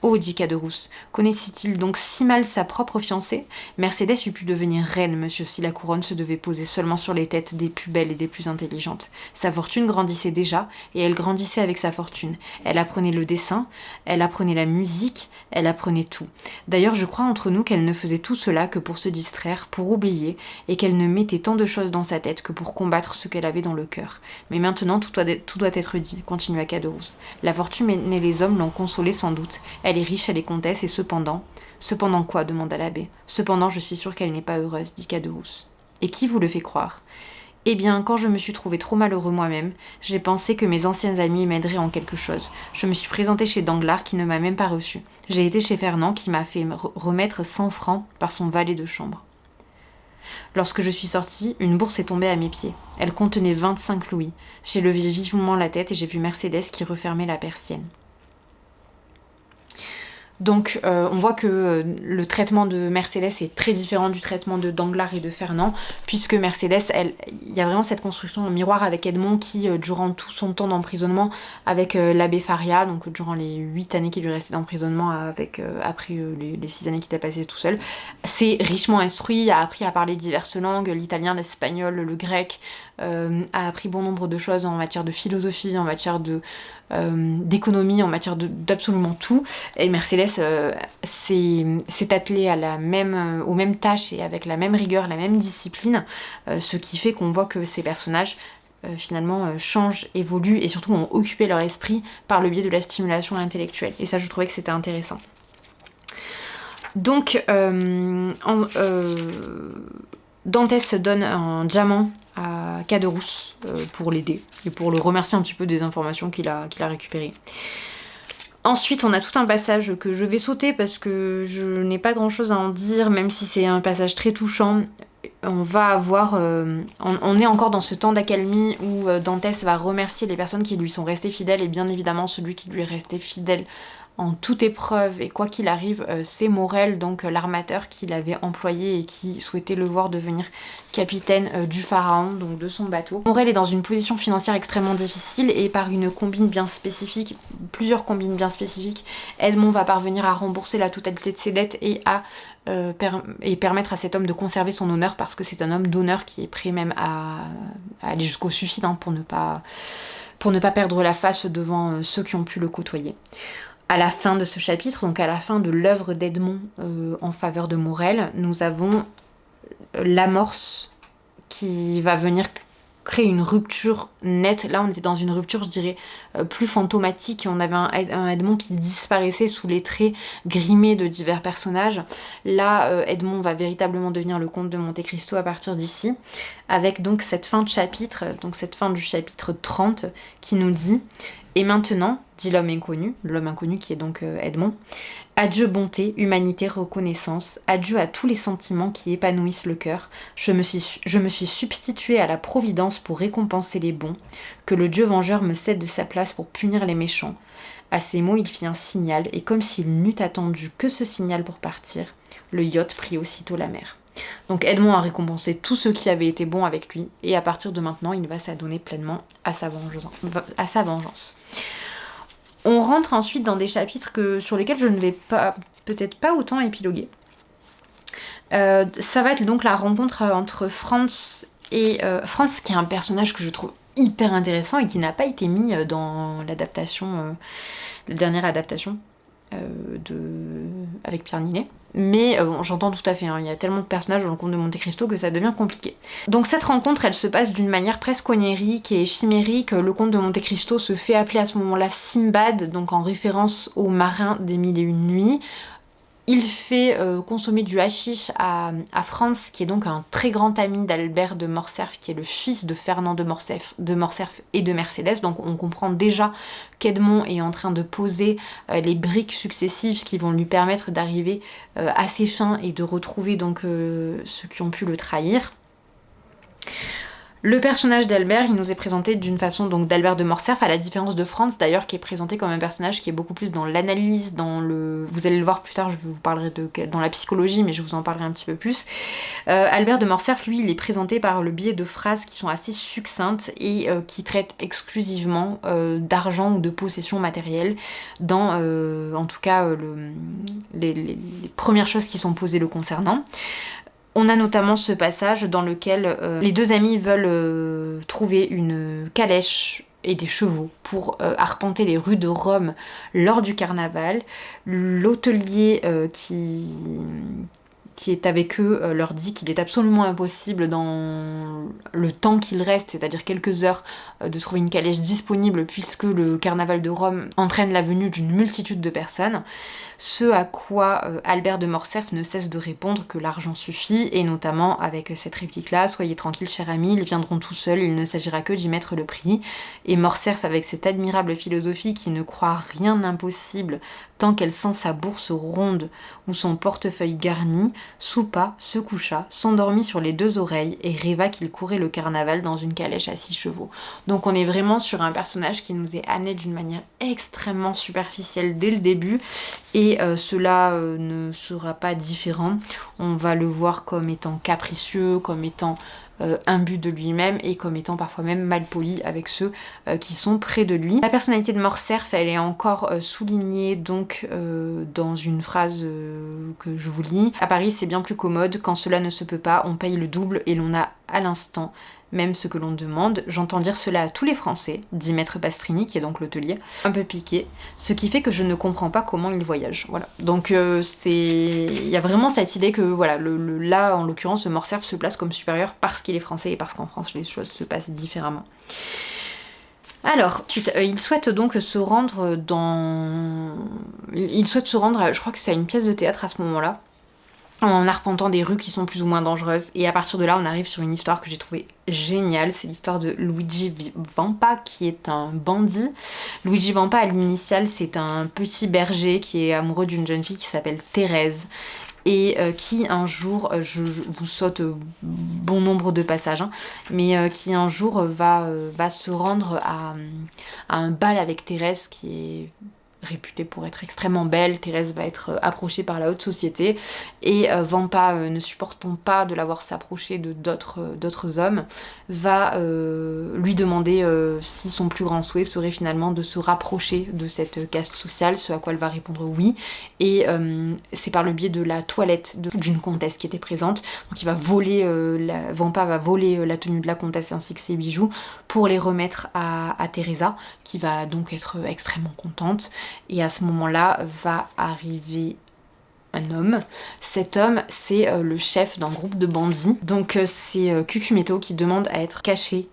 Oh, dit Caderousse, connaissait-il donc si mal sa propre fiancée? Mercédès eût pu devenir reine, monsieur, si la couronne se devait poser seulement sur les têtes des plus belles et des plus intelligentes. Sa fortune grandissait déjà, et elle grandissait avec sa fortune. Elle apprenait le dessin, elle apprenait la musique, elle apprenait tout. D'ailleurs, je crois entre nous qu'elle ne faisait tout cela que pour se distraire, pour oublier, et qu'elle ne mettait tant de choses dans sa tête que pour combattre ce qu'elle avait dans le cœur. Mais maintenant, tout doit être dit, continua Caderousse. La fortune et les hommes l'ont consolée sans doute. Elle est riche, elle est comtesse, et cependant... Cependant quoi demanda l'abbé. Cependant, je suis sûre qu'elle n'est pas heureuse, dit Caderousse. Et qui vous le fait croire? Eh bien, quand je me suis trouvée trop malheureux moi-même, j'ai pensé que mes anciens amis m'aideraient en quelque chose. Je me suis présentée chez Danglars qui ne m'a même pas reçue. J'ai été chez Fernand qui m'a fait remettre 100 francs par son valet de chambre. Lorsque je suis sortie, une bourse est tombée à mes pieds. Elle contenait 25 louis. J'ai levé vivement la tête et j'ai vu Mercédès qui refermait la persienne. Donc on voit que le traitement de Mercédès est très différent du traitement de Danglars et de Fernand, puisque Mercédès, il y a vraiment cette construction en miroir avec Edmond qui, durant tout son temps d'emprisonnement avec l'abbé Faria, donc durant les 8 années qui lui restaient d'emprisonnement après les 6 années qu'il a passées tout seul, s'est richement instruit, a appris à parler diverses langues, l'italien, l'espagnol, le grec, a appris bon nombre de choses en matière de philosophie, en matière d'économie, en matière d'absolument tout. Et Mercédès s'est attelée aux mêmes tâches et avec la même rigueur, la même discipline, ce qui fait qu'on voit que ces personnages finalement changent, évoluent et surtout ont occupé leur esprit par le biais de la stimulation intellectuelle. Et ça, je trouvais que c'était intéressant. Donc, Dantès donne un diamant à Caderousse pour l'aider et pour le remercier un petit peu des informations qu'il a récupérées. Ensuite, on a tout un passage que je vais sauter parce que je n'ai pas grand chose à en dire, même si c'est un passage très touchant. On va avoir... on est encore dans ce temps d'accalmie où Dantès va remercier les personnes qui lui sont restées fidèles, et bien évidemment celui qui lui est resté fidèle en toute épreuve et quoi qu'il arrive, c'est Morel, donc l'armateur qu'il avait employé et qui souhaitait le voir devenir capitaine du Pharaon, donc de son bateau. Morel est dans une position financière extrêmement difficile et par une combine bien spécifique, plusieurs combines bien spécifiques, Edmond va parvenir à rembourser la totalité de ses dettes et à permettre à cet homme de conserver son honneur, parce que c'est un homme d'honneur qui est prêt même à aller jusqu'au suicide pour ne pas perdre la face devant ceux qui ont pu le côtoyer. À la fin de ce chapitre, donc à la fin de l'œuvre d'Edmond en faveur de Morel, nous avons l'amorce qui va venir créer une rupture nette. Là, on était dans une rupture, je dirais, plus fantomatique. On avait un Edmond qui disparaissait sous les traits grimés de divers personnages. Là, Edmond va véritablement devenir le comte de Monte Cristo à partir d'ici, avec donc cette fin de chapitre, donc cette fin du chapitre 30, qui nous dit... Et maintenant, dit l'homme inconnu qui est donc Edmond, adieu bonté, humanité, reconnaissance, adieu à tous les sentiments qui épanouissent le cœur, je me suis substitué à la providence pour récompenser les bons, que le Dieu vengeur me cède de sa place pour punir les méchants. À ces mots, il fit un signal, et comme s'il n'eût attendu que ce signal pour partir, le yacht prit aussitôt la mer. Donc Edmond a récompensé tous ceux qui avaient été bons avec lui, et à partir de maintenant, il va s'adonner pleinement à sa vengeance. On rentre ensuite dans des chapitres sur lesquels je ne vais peut-être pas autant épiloguer. Ça va être donc la rencontre entre Franz et... Franz, qui est un personnage que je trouve hyper intéressant et qui n'a pas été mis dans l'adaptation, la dernière adaptation avec Pierre Ninet. Mais j'entends tout à fait, il y a tellement de personnages dans le conte de Monte Cristo que ça devient compliqué. Donc cette rencontre, elle se passe d'une manière presque onirique et chimérique. Le comte de Monte Cristo se fait appeler à ce moment-là Simbad, donc en référence au marin des Mille et Une Nuits. Il fait consommer du hashish à Franz, qui est donc un très grand ami d'Albert de Morcerf, qui est le fils de Fernand de Morcerf et de Mercédès. Donc on comprend déjà qu'Edmond est en train de poser les briques successives qui vont lui permettre d'arriver à ses fins et de retrouver donc ceux qui ont pu le trahir. Le personnage d'Albert, il nous est présenté d'une façon donc d'Albert de Morcerf, à la différence de Franz d'ailleurs, qui est présenté comme un personnage qui est beaucoup plus dans l'analyse, dans le... Vous allez le voir plus tard, je vous parlerai dans la psychologie, mais je vous en parlerai un petit peu plus. Albert de Morcerf, lui, il est présenté par le biais de phrases qui sont assez succinctes et qui traitent exclusivement d'argent ou de possession matérielle, dans en tout cas les premières choses qui sont posées le concernant. On a notamment ce passage dans lequel les deux amis veulent trouver une calèche et des chevaux pour arpenter les rues de Rome lors du carnaval. L'hôtelier qui est avec eux leur dit qu'il est absolument impossible dans le temps qu'il reste, c'est-à-dire quelques heures, de trouver une calèche disponible puisque le carnaval de Rome entraîne la venue d'une multitude de personnes. Ce à quoi Albert de Morcerf ne cesse de répondre que l'argent suffit, et notamment avec cette réplique-là: soyez tranquille cher ami, ils viendront tout seuls, il ne s'agira que d'y mettre le prix. Et Morcerf, avec cette admirable philosophie qui ne croit rien d'impossible tant qu'elle sent sa bourse ronde ou son portefeuille garni, soupa, se coucha, s'endormit sur les deux oreilles et rêva qu'il courait le carnaval dans une calèche à 6 chevaux. Donc on est vraiment sur un personnage qui nous est amené d'une manière extrêmement superficielle dès le début, et cela ne sera pas différent. On va le voir comme étant capricieux, comme étant imbu de lui-même, et comme étant parfois même malpoli avec ceux qui sont près de lui. La personnalité de Morcerf, elle est encore soulignée donc dans une phrase que je vous lis. À Paris, c'est bien plus commode, quand cela ne se peut pas, on paye le double et l'on a à l'instant même ce que l'on demande. J'entends dire cela à tous les Français, dit Maître Pastrini, qui est donc l'hôtelier, un peu piqué, ce qui fait que je ne comprends pas comment il voyage. Voilà. Donc il y a vraiment cette idée que voilà, là en l'occurrence, Morcerf se place comme supérieur parce qu'il est français et parce qu'en France les choses se passent différemment. Alors, ensuite, il souhaite donc se rendre je crois que c'est à une pièce de théâtre à ce moment-là, en arpentant des rues qui sont plus ou moins dangereuses. Et à partir de là, on arrive sur une histoire que j'ai trouvée géniale. C'est l'histoire de Luigi Vampa, qui est un bandit. Luigi Vampa, à l'initiale, c'est un petit berger qui est amoureux d'une jeune fille qui s'appelle Thérèse. Et qui un jour, je vous saute bon nombre de passages, hein, mais qui un jour va se rendre à un bal avec Thérèse, qui est réputée pour être extrêmement belle. Thérèse va être approchée par la haute société, et Vampa, ne supportant pas de la voir s'approcher de d'autres hommes, va lui demander si son plus grand souhait serait finalement de se rapprocher de cette caste sociale, ce à quoi elle va répondre oui, et c'est par le biais de la toilette d'une comtesse qui était présente. Donc il va voler, Vampa va voler la tenue de la comtesse ainsi que ses bijoux pour les remettre à Teresa, qui va donc être extrêmement contente. Et à ce moment-là va arriver un homme. Cet homme, c'est le chef d'un groupe de bandits. Donc c'est Cucumetto qui demande à être caché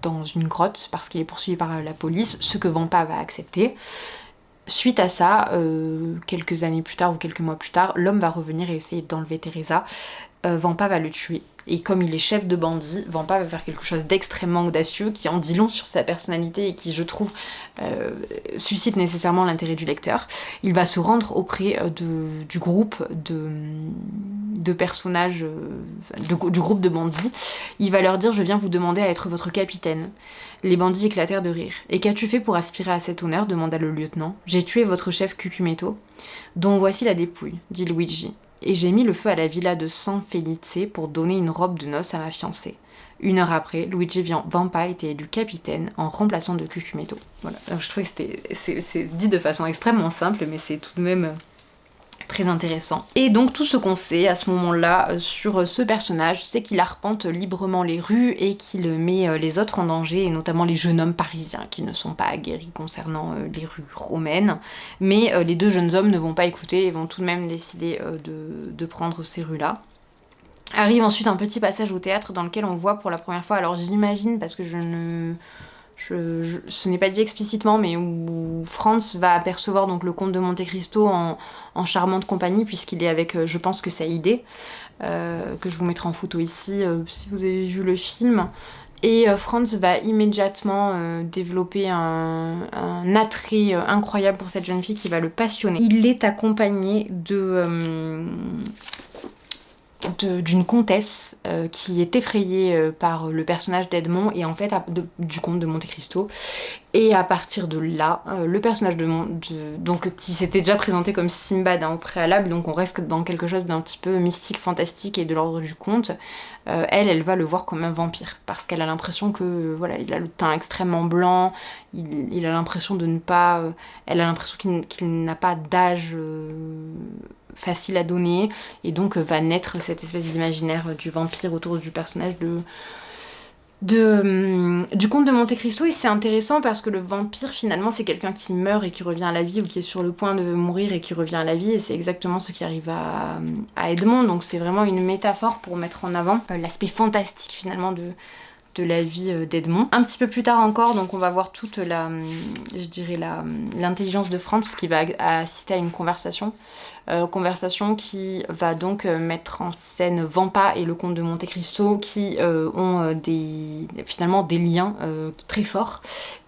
dans une grotte parce qu'il est poursuivi par la police, ce que Vampa va accepter. Suite à ça, quelques années plus tard ou quelques mois plus tard, l'homme va revenir et essayer d'enlever Teresa. Vampa va le tuer. Et comme il est chef de bandit, Vampa va faire quelque chose d'extrêmement audacieux, qui en dit long sur sa personnalité et qui, je trouve, suscite nécessairement l'intérêt du lecteur. Il va se rendre auprès du groupe de personnages, du groupe de bandits. Il va leur dire: je viens vous demander à être votre capitaine. Les bandits éclatèrent de rire. Et qu'as-tu fait pour aspirer à cet honneur, demanda le lieutenant. J'ai tué votre chef Cucumetto, dont voici la dépouille, dit Luigi. Et j'ai mis le feu à la villa de San Felice pour donner une robe de noces à ma fiancée. 1 heure après, Luigi Vampa était élu capitaine en remplaçant de Cucumetto. Voilà. Alors, je trouvais que c'est dit de façon extrêmement simple, mais c'est tout de même très intéressant. Et donc tout ce qu'on sait à ce moment-là sur ce personnage, c'est qu'il arpente librement les rues et qu'il met les autres en danger, et notamment les jeunes hommes parisiens qui ne sont pas aguerris concernant les rues romaines. Mais les deux jeunes hommes ne vont pas écouter et vont tout de même décider de prendre ces rues-là. Arrive ensuite un petit passage au théâtre dans lequel on voit pour la première fois, alors j'imagine parce que ce n'est pas dit explicitement, mais où Franz va apercevoir donc le comte de Monte Cristo en charmante compagnie, puisqu'il est avec, je pense que c'est Haydée, que je vous mettrai en photo ici si vous avez vu le film. Et Franz va immédiatement développer un attrait incroyable pour cette jeune fille qui va le passionner. Il est accompagné de d'une comtesse qui est effrayée par le personnage d'Edmond et en fait du comte de Monte Cristo. Et à partir de là, le personnage donc, qui s'était déjà présenté comme Simbad au préalable, donc on reste dans quelque chose d'un petit peu mystique, fantastique et de l'ordre du conte, elle va le voir comme un vampire, parce qu'elle a l'impression que, voilà, il a le teint extrêmement blanc, il a l'impression de ne pas... elle a l'impression qu'il n'a pas d'âge facile à donner, et donc va naître cette espèce d'imaginaire du vampire autour du personnage du comte de Monte Cristo. Et c'est intéressant parce que le vampire finalement c'est quelqu'un qui meurt et qui revient à la vie, ou qui est sur le point de mourir et qui revient à la vie, et c'est exactement ce qui arrive à Edmond. Donc c'est vraiment une métaphore pour mettre en avant l'aspect fantastique finalement de la vie d'Edmond. Un petit peu plus tard encore, donc on va voir toute l'intelligence de Franz qui va assister à une conversation qui va donc mettre en scène Vampa et le comte de Monte Cristo qui ont finalement des liens très forts.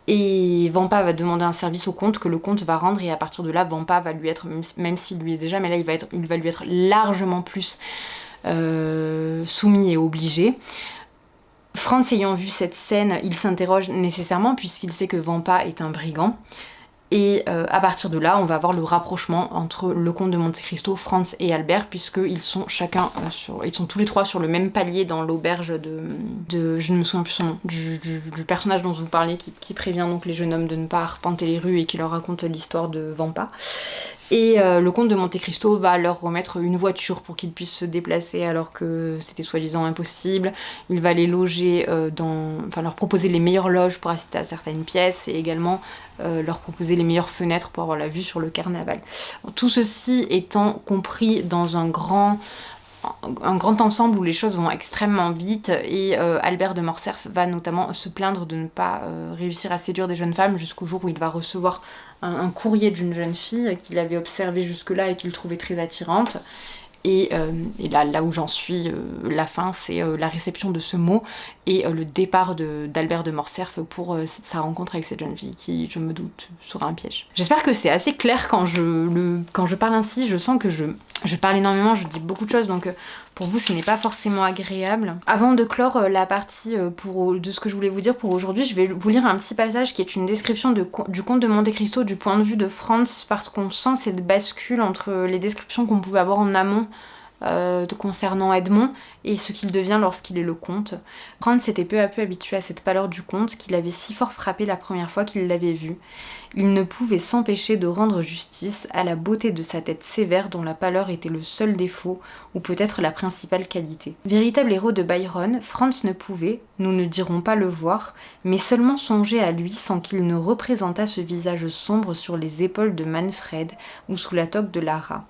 Et Vampa va demander un service au comte que le comte va rendre, et à partir de là Vampa va lui être, même s'il lui est déjà, mais là il va lui être largement plus soumis et obligé. Franz ayant vu cette scène, il s'interroge nécessairement puisqu'il sait que Vampa est un brigand. Et à partir de là, on va voir le rapprochement entre le comte de Monte Cristo, Franz et Albert, puisqu'ils sont ils sont tous les trois sur le même palier dans l'auberge je ne me souviens plus son nom, du personnage dont je vous parlais, qui prévient donc les jeunes hommes de ne pas arpenter les rues et qui leur raconte l'histoire de Vampa. Et le comte de Monte Cristo va leur remettre une voiture pour qu'ils puissent se déplacer alors que c'était soi-disant impossible. Il va les loger leur proposer les meilleures loges pour assister à certaines pièces, et également leur proposer les meilleures fenêtres pour avoir la vue sur le carnaval. Tout ceci étant compris dans un grand ensemble où les choses vont extrêmement vite, et Albert de Morcerf va notamment se plaindre de ne pas réussir à séduire des jeunes femmes, jusqu'au jour où il va recevoir un courrier d'une jeune fille qu'il avait observée jusque-là et qu'il trouvait très attirante. Et là où j'en suis, la fin, c'est la réception de ce mot et le départ d'Albert de Morcerf pour sa rencontre avec cette jeune fille qui, je me doute, sera un piège. J'espère que c'est assez clair quand je parle ainsi. Je sens que je parle énormément, je dis beaucoup de choses, donc pour vous ce n'est pas forcément agréable. Avant de clore la partie de ce que je voulais vous dire pour aujourd'hui, je vais vous lire un petit passage qui est une description du comte de Monte Cristo du point de vue de Franz, parce qu'on sent cette bascule entre les descriptions qu'on pouvait avoir en amont concernant Edmond et ce qu'il devient lorsqu'il est le comte. Franz s'était peu à peu habitué à cette pâleur du comte qui l'avait si fort frappé la première fois qu'il l'avait vu. Il ne pouvait s'empêcher de rendre justice à la beauté de sa tête sévère dont la pâleur était le seul défaut, ou peut-être la principale qualité. Véritable héros de Byron, Franz ne pouvait, nous ne dirons pas le voir, mais seulement songer à lui sans qu'il ne représentât ce visage sombre sur les épaules de Manfred ou sous la toque de Lara.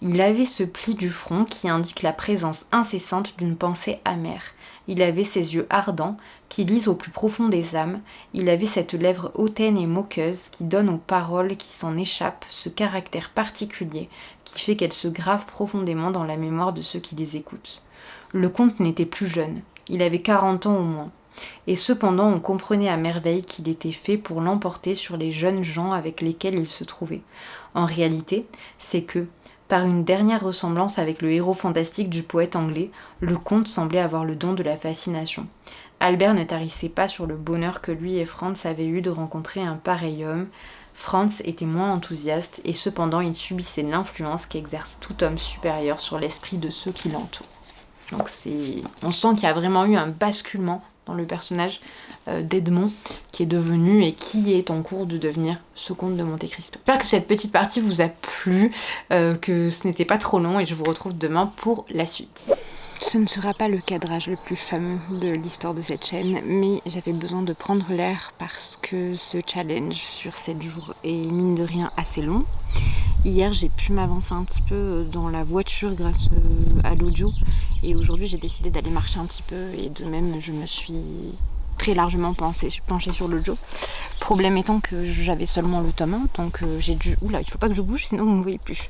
Il avait ce pli du front qui indique la présence incessante d'une pensée amère. Il avait ses yeux ardents, qui lisent au plus profond des âmes. Il avait cette lèvre hautaine et moqueuse qui donne aux paroles qui s'en échappent ce caractère particulier qui fait qu'elles se gravent profondément dans la mémoire de ceux qui les écoutent. Le comte n'était plus jeune. Il avait 40 ans au moins. Et cependant on comprenait à merveille qu'il était fait pour l'emporter sur les jeunes gens avec lesquels il se trouvait. En réalité, c'est que, par une dernière ressemblance avec le héros fantastique du poète anglais, le comte semblait avoir le don de la fascination. Albert ne tarissait pas sur le bonheur que lui et Franz avaient eu de rencontrer un pareil homme. Franz était moins enthousiaste et cependant il subissait l'influence qu'exerce tout homme supérieur sur l'esprit de ceux qui l'entourent. Donc on sent qu'il y a vraiment eu un basculement dans le personnage d'Edmond qui est devenu et qui est en cours de devenir ce comte de Monte Cristo. J'espère que cette petite partie vous a plu, que ce n'était pas trop long, et je vous retrouve demain pour la suite. Ce ne sera pas le cadrage le plus fameux de l'histoire de cette chaîne, mais j'avais besoin de prendre l'air parce que ce challenge sur 7 jours est mine de rien assez long. Hier j'ai pu m'avancer un petit peu dans la voiture grâce à l'audio, et aujourd'hui j'ai décidé d'aller marcher un petit peu, et de même je me suis très largement penchée sur l'audio Problème étant que j'avais seulement le tome 1, donc j'ai dû... Oula, il faut pas que je bouge, sinon vous me voyez plus.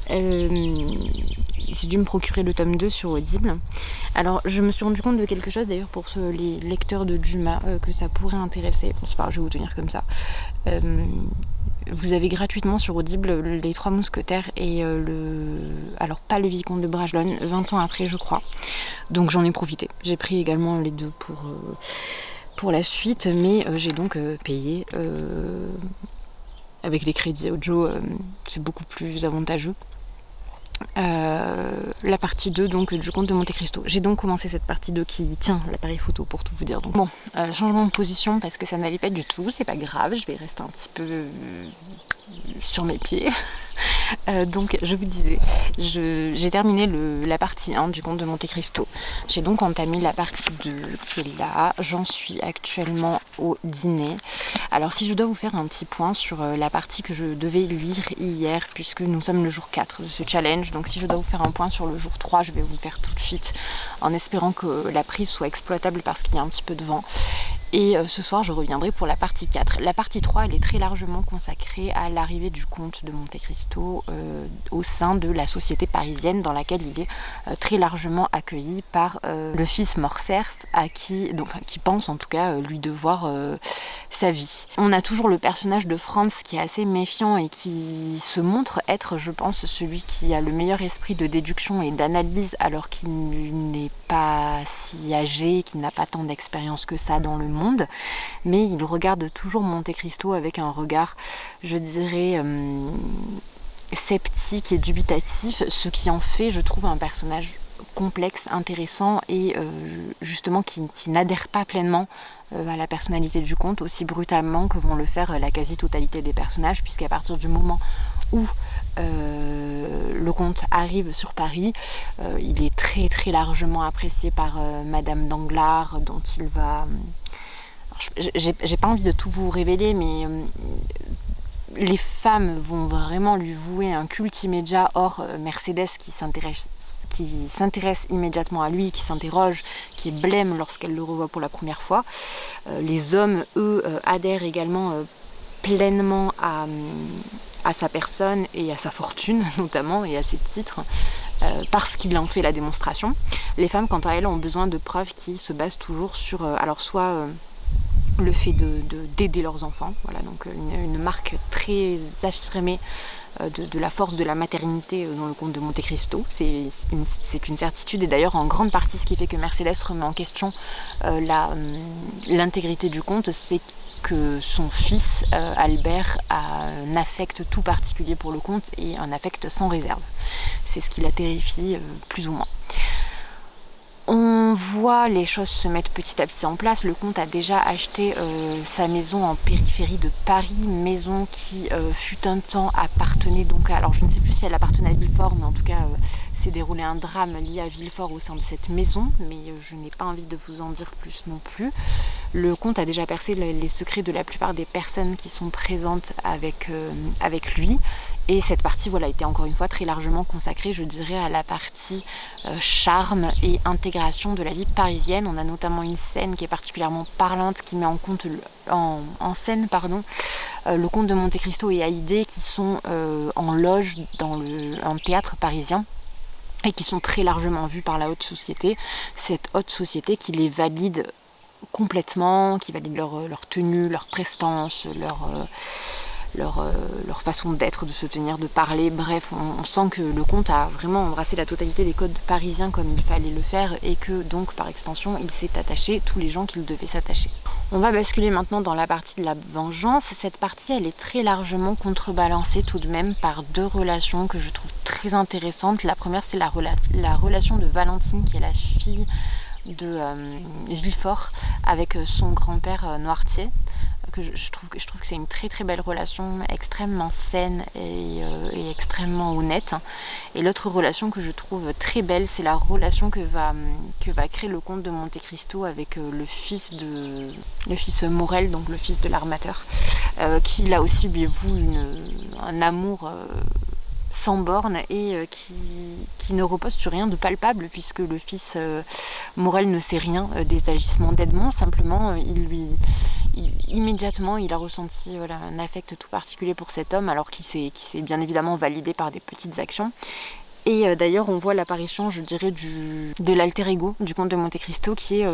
J'ai dû me procurer le tome 2 sur Audible. Alors, je me suis rendu compte de quelque chose, d'ailleurs, pour les lecteurs de Dumas, que ça pourrait intéresser. Bon, c'est pas grave, je vais vous tenir comme ça. Vous avez gratuitement sur Audible Les Trois Mousquetaires et alors pas le Vicomte de Bragelonne, 20 ans après, je crois. Donc j'en ai profité. J'ai pris également les deux pour la suite, mais j'ai donc payé avec les crédits audio, c'est beaucoup plus avantageux. La partie 2 donc du Comte de Monte Cristo. J'ai donc commencé cette partie 2 qui tient l'appareil photo pour tout vous dire. Donc bon, changement de position parce que ça n'allait pas du tout, c'est pas grave, je vais rester un petit peu sur mes pieds. Donc je vous disais, j'ai terminé la partie 1 du Comte de Monte Cristo. J'ai donc entamé la partie 2 qui est là. J'en suis actuellement au dîner. Alors si je dois vous faire un petit point sur la partie que je devais lire hier, puisque nous sommes le jour 4 de ce challenge, donc si je dois vous faire un point sur le jour 3, je vais vous le faire tout de suite en espérant que la prise soit exploitable parce qu'il y a un petit peu de vent. Et ce soir, je reviendrai pour la partie 4. La partie 3, elle est très largement consacrée à l'arrivée du comte de Monte Cristo au sein de la société parisienne dans laquelle il est très largement accueilli par le fils Morcerf, qui pense en tout cas lui devoir sa vie. On a toujours le personnage de Franz qui est assez méfiant et qui se montre être, je pense, celui qui a le meilleur esprit de déduction et d'analyse alors qu'il n'est pas si âgé, qu'il n'a pas tant d'expérience que ça dans le monde, mais il regarde toujours Monte Cristo avec un regard, je dirais, sceptique et dubitatif, ce qui en fait, je trouve, un personnage complexe, intéressant et justement qui n'adhère pas pleinement à la personnalité du comte aussi brutalement que vont le faire la quasi-totalité des personnages, puisqu'à partir du moment où le comte arrive sur Paris, il est très très largement apprécié par Madame Danglars, dont il va... J'ai pas envie de tout vous révéler, mais les femmes vont vraiment lui vouer un culte immédiat. Or, Mercedes qui s'intéresse immédiatement à lui, qui s'interroge, qui blême lorsqu'elle le revoit pour la première fois. Les hommes, eux, adhèrent également pleinement à sa personne et à sa fortune notamment et à ses titres parce qu'il en fait la démonstration. Les femmes, quant à elles, ont besoin de preuves qui se basent toujours sur soit le fait d'aider leurs enfants, voilà, donc une marque très affirmée de la force de la maternité dans le comte de Monte Cristo. C'est une certitude, et d'ailleurs en grande partie ce qui fait que Mercedes remet en question l'intégrité du comte, c'est que son fils Albert a un affect tout particulier pour le comte et un affect sans réserve. C'est ce qui la terrifie plus ou moins. On voit les choses se mettre petit à petit en place. Le comte a déjà acheté sa maison en périphérie de Paris, maison qui fut un temps appartenait donc alors je ne sais plus si elle appartenait à Villefort, mais en tout cas s'est déroulé un drame lié à Villefort au sein de cette maison, mais je n'ai pas envie de vous en dire plus non plus. Le comte a déjà percé les secrets de la plupart des personnes qui sont présentes avec lui. Et cette partie, voilà, était encore une fois très largement consacrée, je dirais, à la partie charme et intégration de la vie parisienne. On a notamment une scène qui est particulièrement parlante, qui met en scène le comte de Monte Cristo et Haydée qui sont en loge dans un théâtre parisien et qui sont très largement vus par la haute société. Cette haute société qui les valide complètement, qui valide leur tenue, leur prestance, leur façon d'être, de se tenir, de parler. Bref, on sent que le comte a vraiment embrassé la totalité des codes parisiens comme il fallait le faire et que donc par extension il s'est attaché tous les gens qu'il devait s'attacher. On va basculer maintenant dans la partie de la vengeance. Cette partie, elle est très largement contrebalancée tout de même par deux relations que je trouve très intéressantes. La première, c'est la relation de Valentine, qui est la fille de Villefort, avec son grand-père Noirtier. Je trouve que c'est une très très belle relation, extrêmement saine et extrêmement honnête. Et l'autre relation que je trouve très belle, c'est la relation que va créer le comte de Monte Cristo avec le fils Morel, donc le fils de l'armateur, qui là aussi lui voue un amour sans borne et qui ne repose sur rien de palpable, puisque le fils Morel ne sait rien des agissements d'Edmond. Simplement, immédiatement, il a ressenti un affect tout particulier pour cet homme, alors qu'il s'est bien évidemment validé par des petites actions. Et d'ailleurs, on voit l'apparition, je dirais, de l'alter ego du comte de Monte Cristo, qui est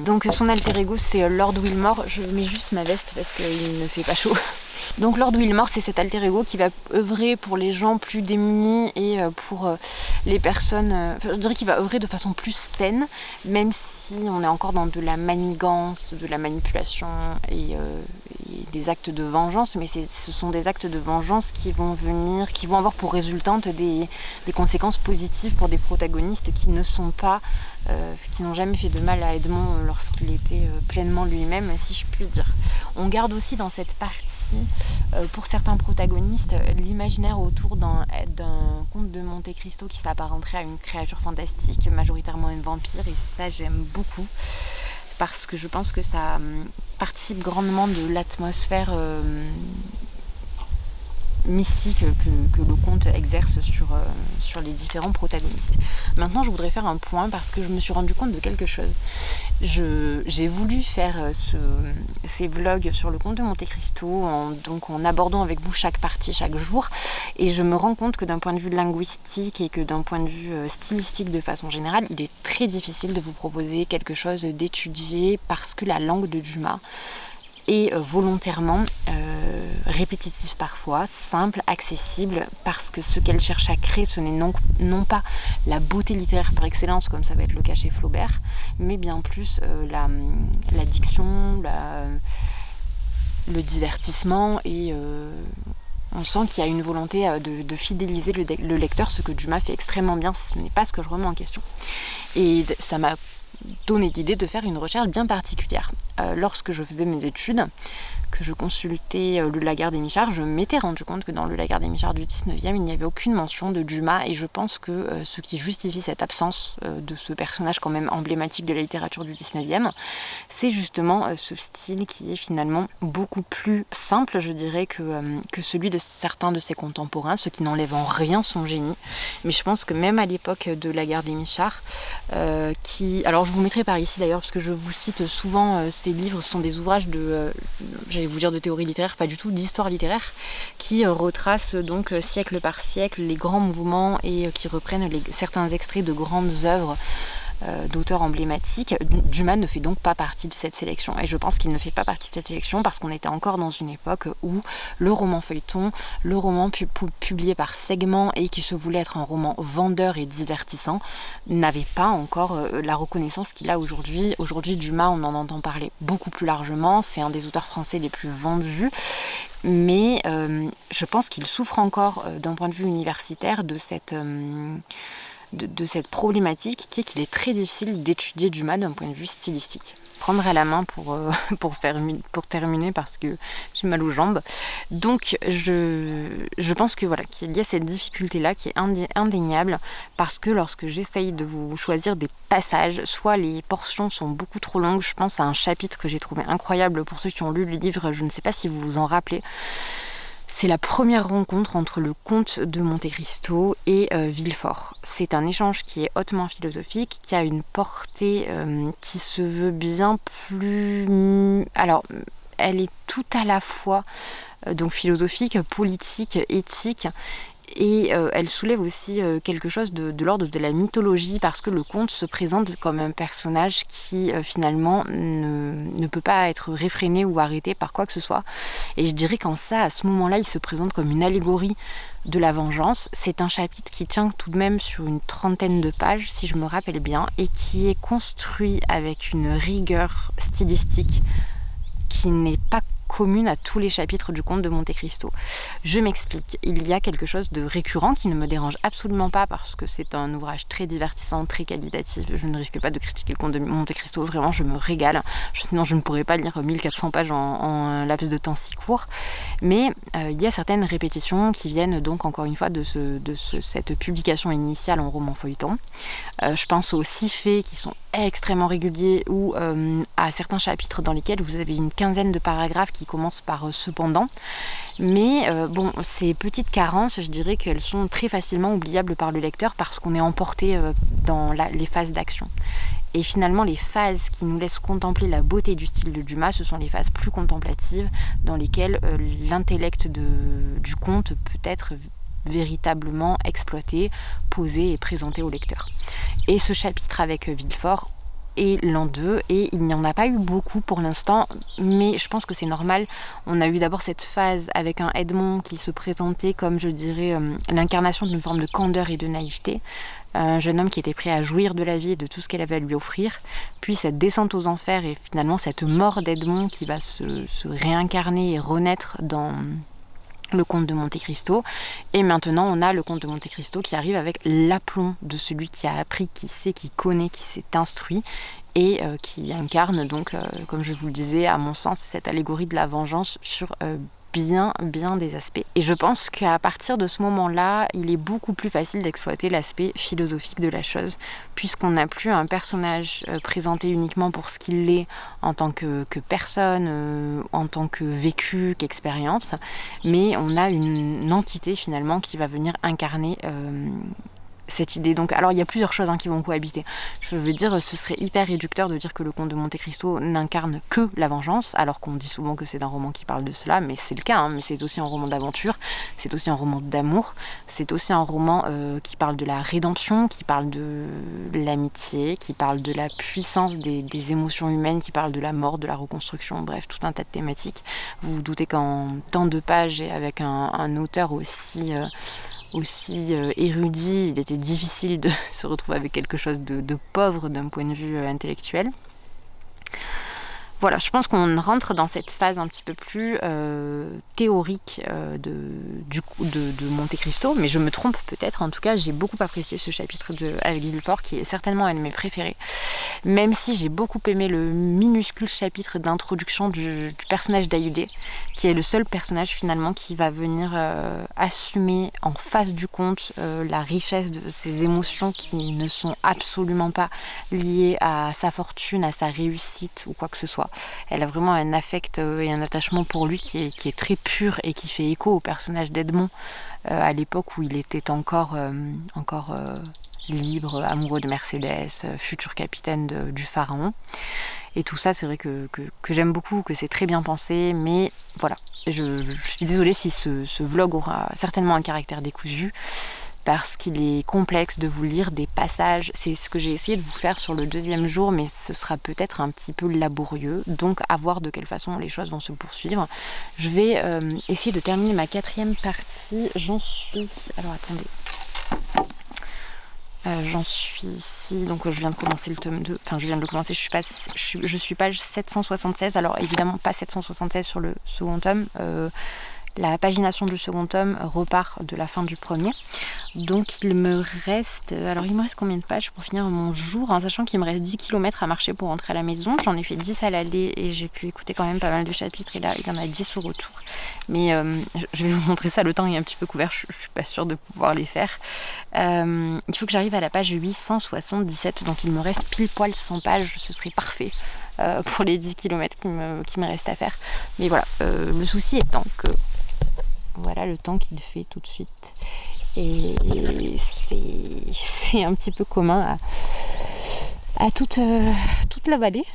Donc son alter ego, c'est Lord Wilmore. Je mets juste ma veste parce qu'il ne fait pas chaud. Donc Lord Wilmore, c'est cet alter ego qui va œuvrer pour les gens plus démunis et pour les personnes... je dirais qu'il va œuvrer de façon plus saine, même si on est encore dans de la manigance, de la manipulation et des actes de vengeance, mais ce sont des actes de vengeance qui vont avoir pour résultante des conséquences positives pour des protagonistes qui ne sont pas... qui n'ont jamais fait de mal à Edmond lorsqu'il était pleinement lui-même, si je puis dire. On garde aussi dans cette partie, pour certains protagonistes, l'imaginaire autour d'un comte de Monte Cristo qui s'apparenterait à une créature fantastique, majoritairement un vampire, et ça j'aime beaucoup, parce que je pense que ça participe grandement de l'atmosphère mystique que le conte exerce sur les différents protagonistes. Maintenant, je voudrais faire un point parce que je me suis rendu compte de quelque chose. J'ai voulu faire ces vlogs sur le comte de Monte Cristo en abordant avec vous chaque partie chaque jour, et je me rends compte que d'un point de vue linguistique et que d'un point de vue stylistique de façon générale, il est très difficile de vous proposer quelque chose d'étudié parce que la langue de Dumas est volontairement répétitive parfois, simple, accessible, parce que ce qu'elle cherche à créer, ce n'est non pas la beauté littéraire par excellence, comme ça va être le cas chez Flaubert, mais bien plus la diction, le divertissement, et on sent qu'il y a une volonté de fidéliser le lecteur, ce que Dumas fait extrêmement bien, ce n'est pas ce que je remets en question. Et ça m'a donné l'idée de faire une recherche bien particulière. Lorsque je faisais mes études, que je consultais le Lagarde et Michard, je m'étais rendu compte que dans le Lagarde et Michard du 19e, il n'y avait aucune mention de Dumas, et je pense que ce qui justifie cette absence de ce personnage quand même emblématique de la littérature du 19e, c'est justement ce style qui est finalement beaucoup plus simple, je dirais, que celui de certains de ses contemporains, ce qui n'enlève en rien son génie. Mais je pense que même à l'époque de Lagarde et Michard, alors je vous mettrai par ici d'ailleurs, parce que je vous cite souvent ces livres, ce sont des ouvrages j'allais vous dire de théorie littéraire, pas du tout, d'histoire littéraire, qui retracent donc siècle par siècle les grands mouvements et qui reprennent certains extraits de grandes œuvres d'auteurs emblématiques. Dumas ne fait donc pas partie de cette sélection, et je pense qu'il ne fait pas partie de cette sélection parce qu'on était encore dans une époque où le roman feuilleton, le roman publié par segments et qui se voulait être un roman vendeur et divertissant, n'avait pas encore la reconnaissance qu'il a aujourd'hui. Aujourd'hui, Dumas, on en entend parler beaucoup plus largement, c'est un des auteurs français les plus vendus, mais je pense qu'il souffre encore d'un point de vue universitaire de cette problématique qui est qu'il est très difficile d'étudier Dumas d'un point de vue stylistique. Prendre à la main pour terminer parce que j'ai mal aux jambes. Donc je pense que voilà, qu'il y a cette difficulté-là qui est indéniable, parce que lorsque j'essaye de vous choisir des passages, soit les portions sont beaucoup trop longues. Je pense à un chapitre que j'ai trouvé incroyable pour ceux qui ont lu le livre, je ne sais pas si vous vous en rappelez. C'est la première rencontre entre le comte de Monte Cristo et Villefort. C'est un échange qui est hautement philosophique, qui a une portée qui se veut bien plus... Alors, elle est tout à la fois donc philosophique, politique, éthique, et elle soulève aussi quelque chose de l'ordre de la mythologie, parce que le conte se présente comme un personnage qui finalement ne peut pas être réfréné ou arrêté par quoi que ce soit. Et je dirais qu'en ça, à ce moment-là, il se présente comme une allégorie de la vengeance. C'est un chapitre qui tient tout de même sur une 30aine de pages, si je me rappelle bien, et qui est construit avec une rigueur stylistique qui n'est pas commune à tous les chapitres du Comte de Monte Cristo. Je m'explique. Il y a quelque chose de récurrent qui ne me dérange absolument pas, parce que c'est un ouvrage très divertissant, très qualitatif. Je ne risque pas de critiquer le Comte de Monte Cristo. Vraiment, je me régale. Sinon, je ne pourrais pas lire 1400 pages en un laps de temps si court. Mais il y a certaines répétitions qui viennent donc encore une fois de cette publication initiale en roman feuilleton. Je pense aux 6 faits qui sont extrêmement réguliers ou à certains chapitres dans lesquels vous avez une quinzaine de paragraphes qui commencent par cependant. Mais ces petites carences, je dirais qu'elles sont très facilement oubliables par le lecteur parce qu'on est emporté dans les phases d'action. Et finalement, les phases qui nous laissent contempler la beauté du style de Dumas, ce sont les phases plus contemplatives dans lesquelles l'intellect du conte peut être véritablement exploité, posé et présenté au lecteur. Et ce chapitre avec Villefort est l'an 2 et il n'y en a pas eu beaucoup pour l'instant, mais je pense que c'est normal. On a eu d'abord cette phase avec un Edmond qui se présentait comme, je dirais, l'incarnation d'une forme de candeur et de naïveté. Un jeune homme qui était prêt à jouir de la vie et de tout ce qu'elle avait à lui offrir, puis cette descente aux enfers et finalement cette mort d'Edmond qui va se réincarner et renaître dans le comte de Monte Cristo. Et maintenant on a le comte de Monte Cristo qui arrive avec l'aplomb de celui qui a appris, qui sait, qui connaît, qui s'est instruit et qui incarne donc, comme je vous le disais, à mon sens, cette allégorie de la vengeance sur bien des aspects. Et je pense qu'à partir de ce moment-là, il est beaucoup plus facile d'exploiter l'aspect philosophique de la chose, puisqu'on n'a plus un personnage présenté uniquement pour ce qu'il est en tant que personne, en tant que vécu, qu'expérience, mais on a une entité finalement qui va venir incarner cette idée. Donc, alors il y a plusieurs choses qui vont cohabiter. Je veux dire, ce serait hyper réducteur de dire que le comte de Monte Cristo n'incarne que la vengeance, alors qu'on dit souvent que c'est un roman qui parle de cela, mais c'est le cas, mais c'est aussi un roman d'aventure, c'est aussi un roman d'amour, c'est aussi un roman qui parle de la rédemption, qui parle de l'amitié, qui parle de la puissance des émotions humaines, qui parle de la mort, de la reconstruction, bref, tout un tas de thématiques. Vous vous doutez qu'en tant de pages et avec un auteur aussi érudit, il était difficile de se retrouver avec quelque chose de pauvre d'un point de vue intellectuel. Voilà, je pense qu'on rentre dans cette phase un petit peu plus théorique de Monte Cristo, mais je me trompe peut-être. En tout cas, j'ai beaucoup apprécié ce chapitre avec Villefort, qui est certainement un de mes préférés. Même si j'ai beaucoup aimé le minuscule chapitre d'introduction du personnage d'Aïdé, qui est le seul personnage finalement qui va venir assumer en face du conte la richesse de ses émotions qui ne sont absolument pas liées à sa fortune, à sa réussite ou quoi que ce soit. Elle a vraiment un affect et un attachement pour lui qui est très pur et qui fait écho au personnage d'Edmond à l'époque où il était encore libre, amoureux de Mercédès, futur capitaine du Pharaon. Et tout ça, c'est vrai que j'aime beaucoup, que c'est très bien pensé, mais voilà. Je suis désolée si ce vlog aura certainement un caractère décousu, parce qu'il est complexe de vous lire des passages. C'est ce que j'ai essayé de vous faire sur le 2e jour, mais ce sera peut-être un petit peu laborieux, donc à voir de quelle façon les choses vont se poursuivre. Je vais essayer de terminer ma 4e partie. J'en suis... Alors attendez. J'en suis ici, donc je viens de commencer le tome 2, enfin je viens de le commencer, je suis page 776, alors évidemment pas 776 sur le second tome, la pagination du second tome repart de la fin du premier. Donc il me reste combien de pages pour finir mon jour, en sachant qu'il me reste 10 km à marcher pour rentrer à la maison. J'en ai fait 10 à l'aller et j'ai pu écouter quand même pas mal de chapitres, et là il y en a 10 au retour. Mais je vais vous montrer ça, le temps est un petit peu couvert, je suis pas sûre de pouvoir les faire. Il faut que j'arrive à la page 877, donc il me reste pile poil 100 pages, ce serait parfait pour les 10 km qui me restent à faire. Mais voilà, le souci étant que voilà le temps qu'il fait tout de suite. Et c'est un petit peu commun à toute la vallée.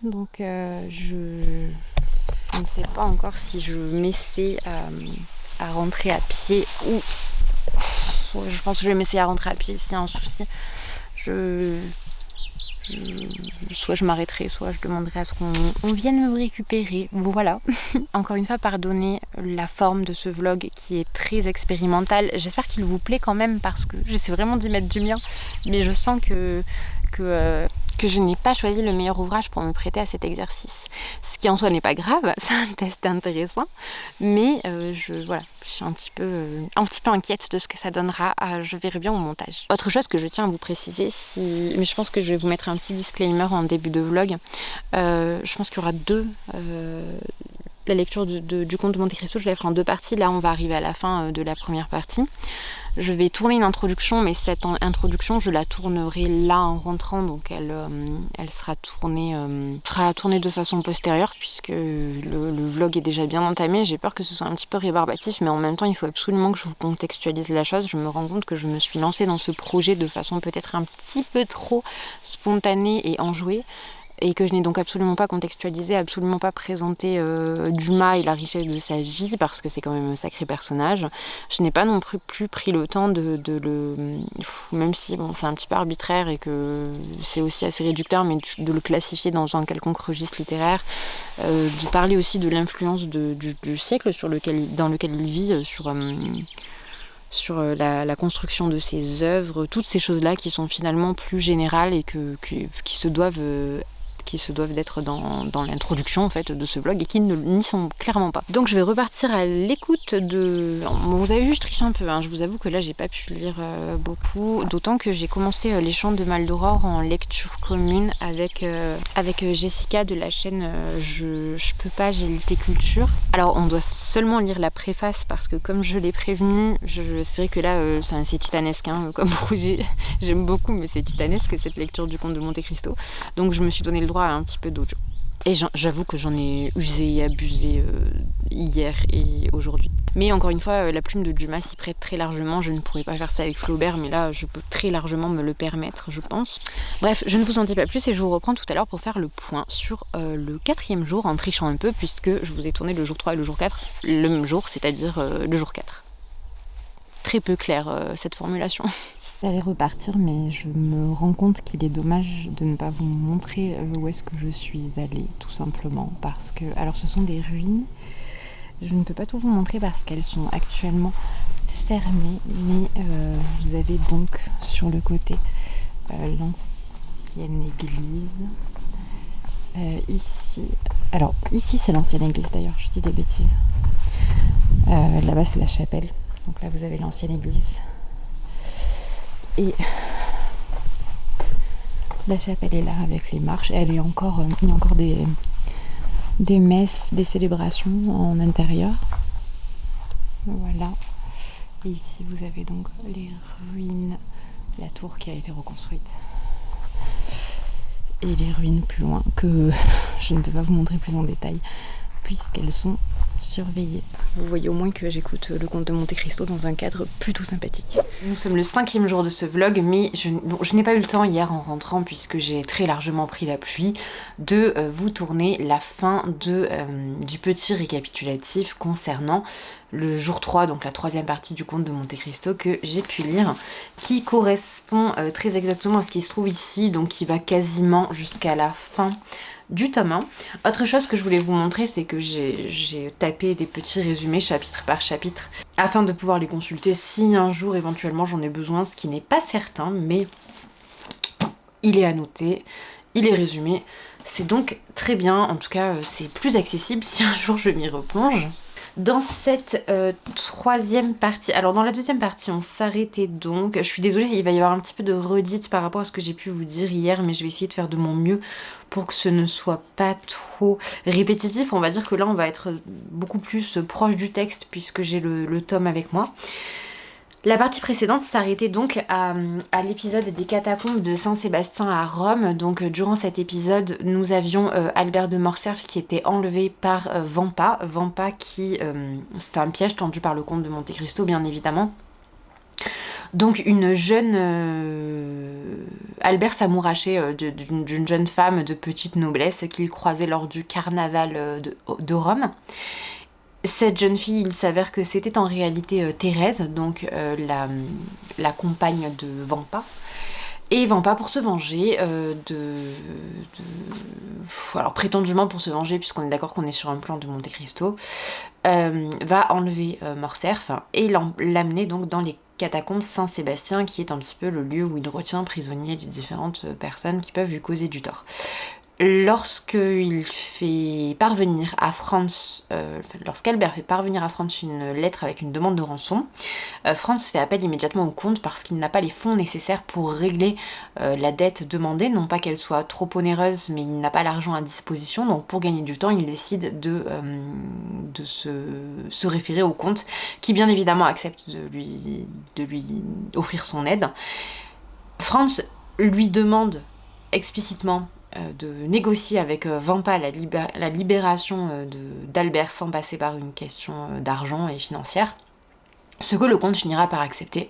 Donc je ne sais pas encore si je m'essaie à rentrer à pied ou... Je pense que je vais m'essayer à rentrer à pied s'il y a un souci. Soit je m'arrêterai, soit je demanderai à ce qu'on vienne me récupérer. Voilà. Encore une fois, pardonnez la forme de ce vlog qui est très expérimental. J'espère qu'il vous plaît quand même, parce que j'essaie vraiment d'y mettre du mien. Mais je sens que je n'ai pas choisi le meilleur ouvrage pour me prêter à cet exercice. Ce qui en soi n'est pas grave, c'est un test intéressant. Mais je suis un petit peu inquiète de ce que ça donnera. Je verrai bien au montage. Autre chose que je tiens à vous préciser, mais je pense que je vais vous mettre un petit disclaimer en début de vlog. Je pense qu'il y aura deux la lecture du Comte de Monte Cristo, je la ferai en 2 parties. Là, on va arriver à la fin de la première partie. Je vais tourner une introduction, mais cette introduction, je la tournerai là en rentrant, donc elle sera tournée de façon postérieure, puisque le vlog est déjà bien entamé. J'ai peur que ce soit un petit peu rébarbatif, mais en même temps, il faut absolument que je vous contextualise la chose. Je me rends compte que je me suis lancée dans ce projet de façon peut-être un petit peu trop spontanée et enjouée, et que je n'ai donc absolument pas contextualisé, absolument pas présenté Dumas et la richesse de sa vie, parce que c'est quand même un sacré personnage. Je n'ai pas non plus pris le temps de le... Même si bon, c'est un petit peu arbitraire et que c'est aussi assez réducteur, mais de le classifier dans un quelconque registre littéraire, de parler aussi de l'influence du siècle dans lequel il vit, sur la construction de ses œuvres, toutes ces choses-là qui sont finalement plus générales et qui se doivent d'être dans l'introduction en fait de ce vlog et qui n'y sont clairement pas. Donc je vais repartir à l'écoute de... Bon, vous avez vu, je triche un peu, hein. Je vous avoue que là j'ai pas pu lire beaucoup, d'autant que j'ai commencé Les Chants de Maldoror en lecture commune avec Jessica de la chaîne je peux pas, j'ai l'été culture. Alors on doit seulement lire la préface parce que comme je l'ai prévenu, c'est vrai que là c'est titanesque, hein, comme projet, j'aime beaucoup, mais c'est titanesque cette lecture du Comte de Monte Cristo. Donc je me suis donné le droit à un petit peu d'audio. Et j'avoue que j'en ai usé et abusé hier et aujourd'hui. Mais encore une fois, la plume de Dumas s'y prête très largement. Je ne pourrais pas faire ça avec Flaubert, mais là, je peux très largement me le permettre, je pense. Bref, je ne vous en dis pas plus et je vous reprends tout à l'heure pour faire le point sur le 4e jour, en trichant un peu, puisque je vous ai tourné le jour 3 et le jour 4 le même jour, c'est-à-dire le jour 4. Très peu clair, cette formulation. J'allais repartir, mais je me rends compte qu'il est dommage de ne pas vous montrer où est-ce que je suis allée, tout simplement. Parce que, alors ce sont des ruines, je ne peux pas tout vous montrer parce qu'elles sont actuellement fermées, mais vous avez donc sur le côté l'ancienne église. Ici c'est l'ancienne église d'ailleurs, je dis des bêtises. Là-bas c'est la chapelle, donc là vous avez l'ancienne église. Et la chapelle est là avec les marches. Il y a encore des messes, des célébrations en intérieur. Voilà. Et ici vous avez donc les ruines, la tour qui a été reconstruite. Et les ruines plus loin que je ne peux pas vous montrer plus en détail puisqu'elles sont surveillées. Vous voyez au moins que j'écoute le Comte de Monte Cristo dans un cadre plutôt sympathique. Nous sommes le 5e jour de ce vlog, mais je n'ai pas eu le temps hier en rentrant, puisque j'ai très largement pris la pluie, de vous tourner la fin du petit récapitulatif concernant le jour 3, donc la 3e partie du Comte de Monte Cristo que j'ai pu lire, qui correspond très exactement à ce qui se trouve ici, donc qui va quasiment jusqu'à la fin du tome 1. Autre chose que je voulais vous montrer, c'est que j'ai tapé des petits résumés chapitre par chapitre afin de pouvoir les consulter si un jour éventuellement j'en ai besoin, ce qui n'est pas certain, mais il est annoté, il est résumé, c'est donc très bien, en tout cas c'est plus accessible si un jour je m'y replonge. Dans cette 3e partie, alors dans la 2e partie on s'arrêtait donc, je suis désolée, il va y avoir un petit peu de redite par rapport à ce que j'ai pu vous dire hier, mais je vais essayer de faire de mon mieux pour que ce ne soit pas trop répétitif. On va dire que là on va être beaucoup plus proche du texte puisque j'ai le tome avec moi. La partie précédente s'arrêtait donc à l'épisode des catacombes de Saint-Sébastien à Rome. Donc durant cet épisode, nous avions Albert de Morcerf qui était enlevé par Vampa. Vampa qui... c'était un piège tendu par le comte de Monte Cristo, bien évidemment. Donc une jeune... Albert s'amourachait d'une jeune femme de petite noblesse qu'il croisait lors du carnaval de Rome. Cette jeune fille, il s'avère que c'était en réalité Thérèse, donc la compagne de Vampa. Et Vampa, pour se venger alors prétendument pour se venger, puisqu'on est d'accord qu'on est sur un plan de Monte Cristo, va enlever Morcerf et l'amener donc dans les catacombes Saint-Sébastien, qui est un petit peu le lieu où il retient prisonniers les différentes personnes qui peuvent lui causer du tort. lorsqu'Albert fait parvenir à Franz une lettre avec une demande de rançon, Franz fait appel immédiatement au comte parce qu'il n'a pas les fonds nécessaires pour régler la dette demandée, non pas qu'elle soit trop onéreuse, mais il n'a pas l'argent à disposition, donc pour gagner du temps, il décide de se référer au comte, qui bien évidemment accepte de lui offrir son aide. Franz lui demande explicitement de négocier avec Vampa la libération d'Albert sans passer par une question d'argent et financière. Ce que le comte finira par accepter.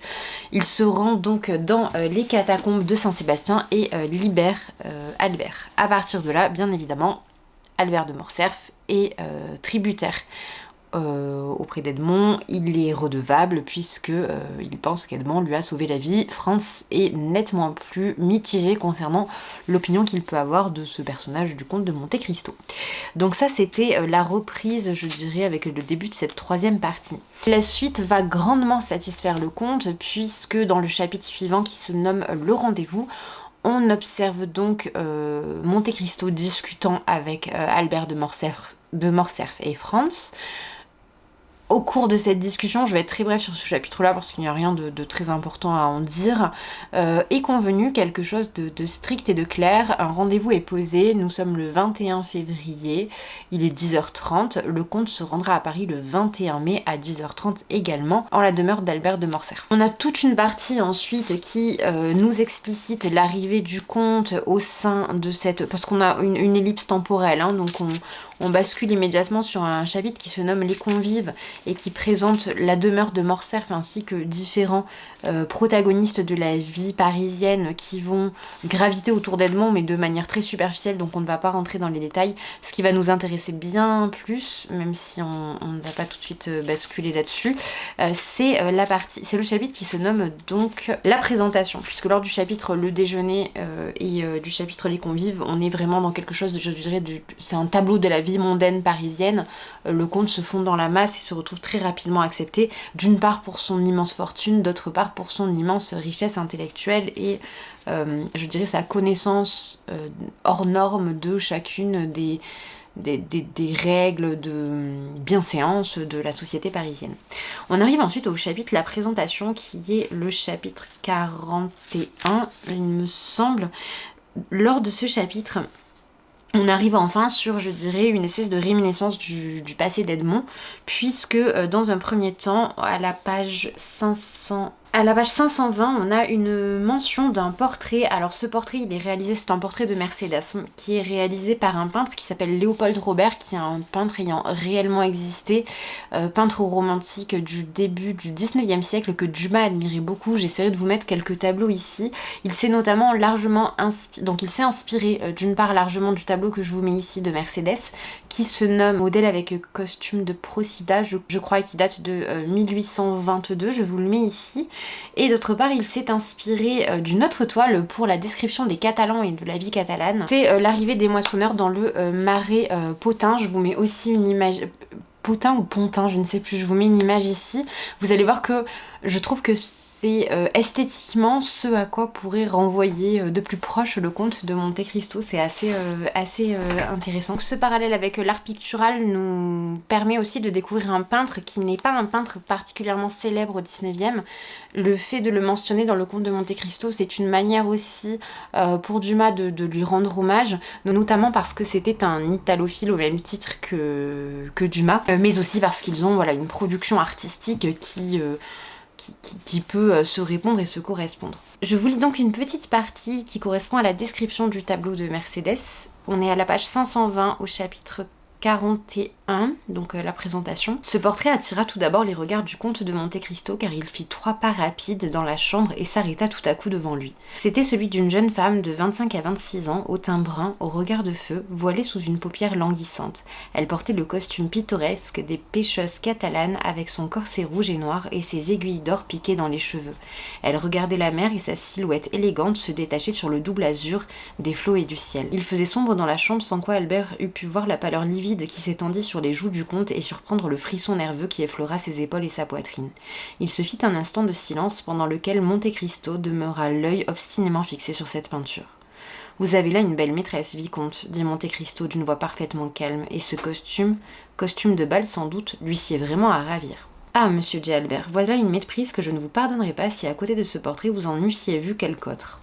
Il se rend donc dans les catacombes de Saint-Sébastien et libère Albert. À partir de là, bien évidemment, Albert de Morcerf est tributaire auprès d'Edmond. Il est redevable puisque il pense qu'Edmond lui a sauvé la vie. Franz est nettement plus mitigé concernant l'opinion qu'il peut avoir de ce personnage du comte de Monte Cristo. Donc ça, c'était la reprise, je dirais, avec le début de cette troisième partie. La suite va grandement satisfaire le comte puisque dans le chapitre suivant qui se nomme Le Rendez-vous, on observe donc Monte Cristo discutant avec Albert de Morcerf et Franz. Au cours de cette discussion, je vais être très bref sur ce chapitre-là parce qu'il n'y a rien de très important à en dire, est convenu quelque chose de strict et de clair. Un rendez-vous est posé, nous sommes le 21 février, il est 10h30, le comte se rendra à Paris le 21 mai à 10h30 également, en la demeure d'Albert de Morcerf. On a toute une partie ensuite qui nous explicite l'arrivée du comte au sein de cette... parce qu'on a une ellipse temporelle, hein, donc on bascule immédiatement sur un chapitre qui se nomme Les Convives et qui présente la demeure de Morcerf ainsi que différents protagonistes de la vie parisienne qui vont graviter autour d'Edmond mais de manière très superficielle, donc on ne va pas rentrer dans les détails. Ce qui va nous intéresser bien plus, même si on ne va pas tout de suite basculer là-dessus, c'est le chapitre qui se nomme donc La Présentation, puisque lors du chapitre Le Déjeuner et du chapitre Les Convives, on est vraiment dans quelque chose de, je dirais, c'est un tableau de la vie mondaine parisienne. Le comte se fond dans la masse et se retrouve très rapidement accepté, d'une part pour son immense fortune, d'autre part pour son immense richesse intellectuelle et je dirais sa connaissance hors norme de chacune des règles de bienséance de la société parisienne. On arrive ensuite au chapitre La Présentation qui est le chapitre 41, il me semble. Lors de ce chapitre, on arrive enfin sur, je dirais, une espèce de réminiscence du passé d'Edmond, puisque dans un premier temps, à la page 520, on a une mention d'un portrait. Alors ce portrait, c'est un portrait de Mercédès, qui est réalisé par un peintre qui s'appelle Léopold Robert, qui est un peintre ayant réellement existé, peintre romantique du début du 19e siècle, que Dumas admirait beaucoup. J'essaierai de vous mettre quelques tableaux ici. Il s'est notamment largement inspiré, d'une part largement du tableau que je vous mets ici de Mercédès, qui se nomme Modèle avec costume de Procida, je crois qu'il date de 1822, je vous le mets ici. Et d'autre part, il s'est inspiré d'une autre toile pour la description des Catalans et de la vie catalane. C'est l'arrivée des moissonneurs dans le marais Potin. Je vous mets aussi une image... Potin ou Pontin, je ne sais plus, je vous mets une image ici. Vous allez voir que je trouve que c'est esthétiquement ce à quoi pourrait renvoyer de plus proche le comte de Monte Cristo. C'est assez intéressant. Ce parallèle avec l'art pictural nous permet aussi de découvrir un peintre qui n'est pas un peintre particulièrement célèbre au 19e. Le fait de le mentionner dans le comte de Monte Cristo, c'est une manière aussi pour Dumas de lui rendre hommage, notamment parce que c'était un italophile au même titre que Dumas, mais aussi parce qu'ils ont une production artistique qui peut se répondre et se correspondre. Je vous lis donc une petite partie qui correspond à la description du tableau de Mercédès. On est à la page 520 au chapitre 41, donc la présentation. Ce portrait attira tout d'abord les regards du comte de Monte Cristo car il fit 3 pas rapides dans la chambre et s'arrêta tout à coup devant lui. C'était celui d'une jeune femme de 25 à 26 ans, au teint brun, au regard de feu, voilée sous une paupière languissante. Elle portait le costume pittoresque des pêcheuses catalanes avec son corset rouge et noir et ses aiguilles d'or piquées dans les cheveux. Elle regardait la mer et sa silhouette élégante se détachait sur le double azur des flots et du ciel. Il faisait sombre dans la chambre sans quoi Albert eût pu voir la pâleur livide qui s'étendit sur les joues du comte et surprendre le frisson nerveux qui effleura ses épaules et sa poitrine. Il se fit un instant de silence pendant lequel Monte Cristo demeura l'œil obstinément fixé sur cette peinture. Vous avez là une belle maîtresse, vicomte, dit Monte Cristo d'une voix parfaitement calme, et ce costume de bal sans doute, lui sied vraiment à ravir. Ah, monsieur J. Albert, voilà une méprise que je ne vous pardonnerai pas si à côté de ce portrait vous en eussiez vu quelque autre.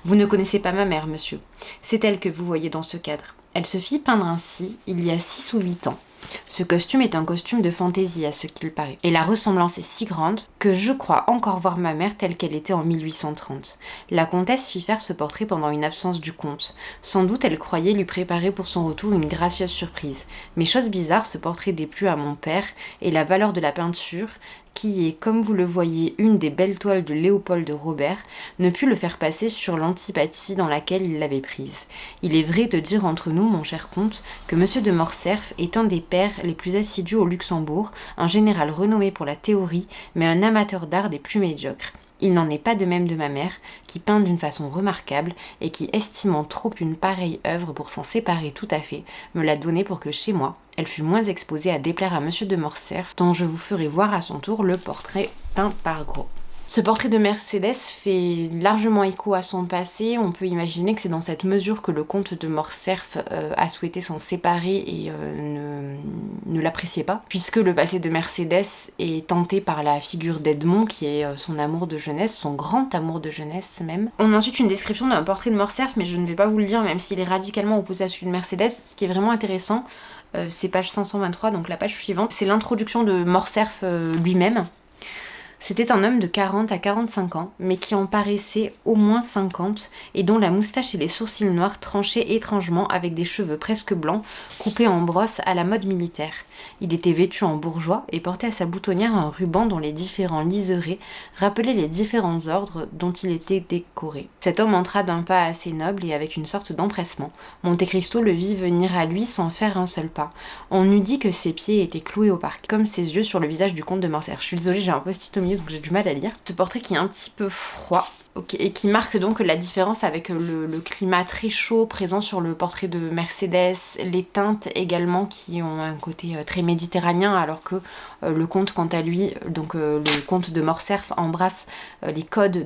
Vous ne connaissez pas ma mère, monsieur. C'est elle que vous voyez dans ce cadre. Elle se fit peindre ainsi il y a 6 ou 8 ans. Ce costume est un costume de fantaisie à ce qu'il paraît. Et la ressemblance est si grande que je crois encore voir ma mère telle qu'elle était en 1830. La comtesse fit faire ce portrait pendant une absence du comte. Sans doute elle croyait lui préparer pour son retour une gracieuse surprise. Mais chose bizarre, ce portrait déplut à mon père et la valeur de la peinture, qui est, comme vous le voyez, une des belles toiles de Léopold Robert, ne put le faire passer sur l'antipathie dans laquelle il l'avait prise. Il est vrai de dire entre nous, mon cher comte, que M. de Morcerf est un des pairs les plus assidus au Luxembourg, un général renommé pour la théorie, mais un amateur d'art des plus médiocres. Il n'en est pas de même de ma mère, qui peint d'une façon remarquable et qui, estimant trop une pareille œuvre pour s'en séparer tout à fait, me l'a donnée pour que chez moi, elle fût moins exposée à déplaire à M. de Morcerf, dont je vous ferai voir à son tour le portrait peint par Gros. Ce portrait de Mercédès fait largement écho à son passé. On peut imaginer que c'est dans cette mesure que le comte de Morcerf a souhaité s'en séparer et ne l'appréciait pas, puisque le passé de Mercédès est tenté par la figure d'Edmond, qui est son amour de jeunesse, son grand amour de jeunesse même. On a ensuite une description d'un portrait de Morcerf, mais je ne vais pas vous le dire, même s'il est radicalement opposé à celui de Mercédès. Ce qui est vraiment intéressant, c'est page 523, donc la page suivante, c'est l'introduction de Morcerf lui-même. C'était un homme de 40 à 45 ans, mais qui en paraissait au moins 50, et dont la moustache et les sourcils noirs tranchaient étrangement avec des cheveux presque blancs, coupés en brosse à la mode militaire. Il était vêtu en bourgeois et portait à sa boutonnière un ruban dont les différents liserés rappelaient les différents ordres dont il était décoré. Cet homme entra d'un pas assez noble et avec une sorte d'empressement. Monte Cristo le vit venir à lui sans faire un seul pas. On eût dit que ses pieds étaient cloués au parquet, comme ses yeux sur le visage du comte de Morcerf. Je suis désolée, j'ai un post-it au milieu donc j'ai du mal à lire. Ce portrait qui est un petit peu froid. Et qui marque donc la différence avec le climat très chaud présent sur le portrait de Mercédès, les teintes également qui ont un côté très méditerranéen, alors que le comte, quant à lui, donc le comte de Morcerf embrasse les codes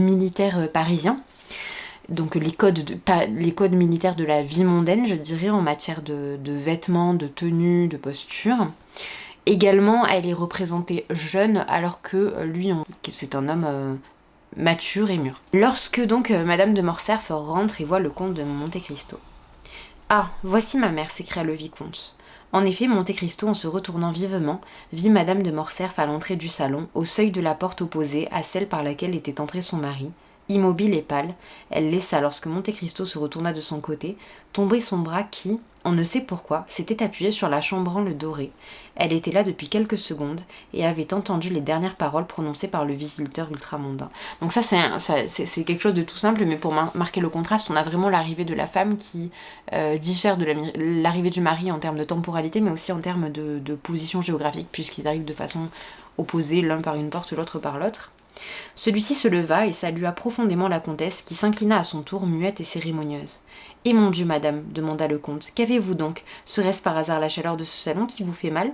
militaires parisiens. Donc les codes militaires de la vie mondaine, je dirais, en matière de vêtements, de tenues, de posture. Également, elle est représentée jeune, alors que lui, c'est un homme mature et mûr. Lorsque donc Madame de Morcerf rentre et voit le comte de Monte Cristo. « Ah, voici ma mère !» s'écria le vicomte. En effet, Monte Cristo, en se retournant vivement, vit Madame de Morcerf à l'entrée du salon, au seuil de la porte opposée à celle par laquelle était entré son mari. Immobile et pâle, elle laissa, lorsque Monte Cristo se retourna de son côté, tomber son bras qui, on ne sait pourquoi, s'était appuyé sur la chambranle dorée. Elle était là depuis quelques secondes et avait entendu les dernières paroles prononcées par le visiteur ultramondain. Donc ça, c'est quelque chose de tout simple, mais pour marquer le contraste, on a vraiment l'arrivée de la femme qui diffère de l'arrivée du mari en termes de temporalité, mais aussi en termes de position géographique, puisqu'ils arrivent de façon opposée, l'un par une porte, l'autre par l'autre. Celui-ci se leva et salua profondément la comtesse, qui s'inclina à son tour, muette et cérémonieuse. « Eh mon Dieu, madame, demanda le comte, qu'avez-vous donc? Serait-ce par hasard la chaleur de ce salon qui vous fait mal?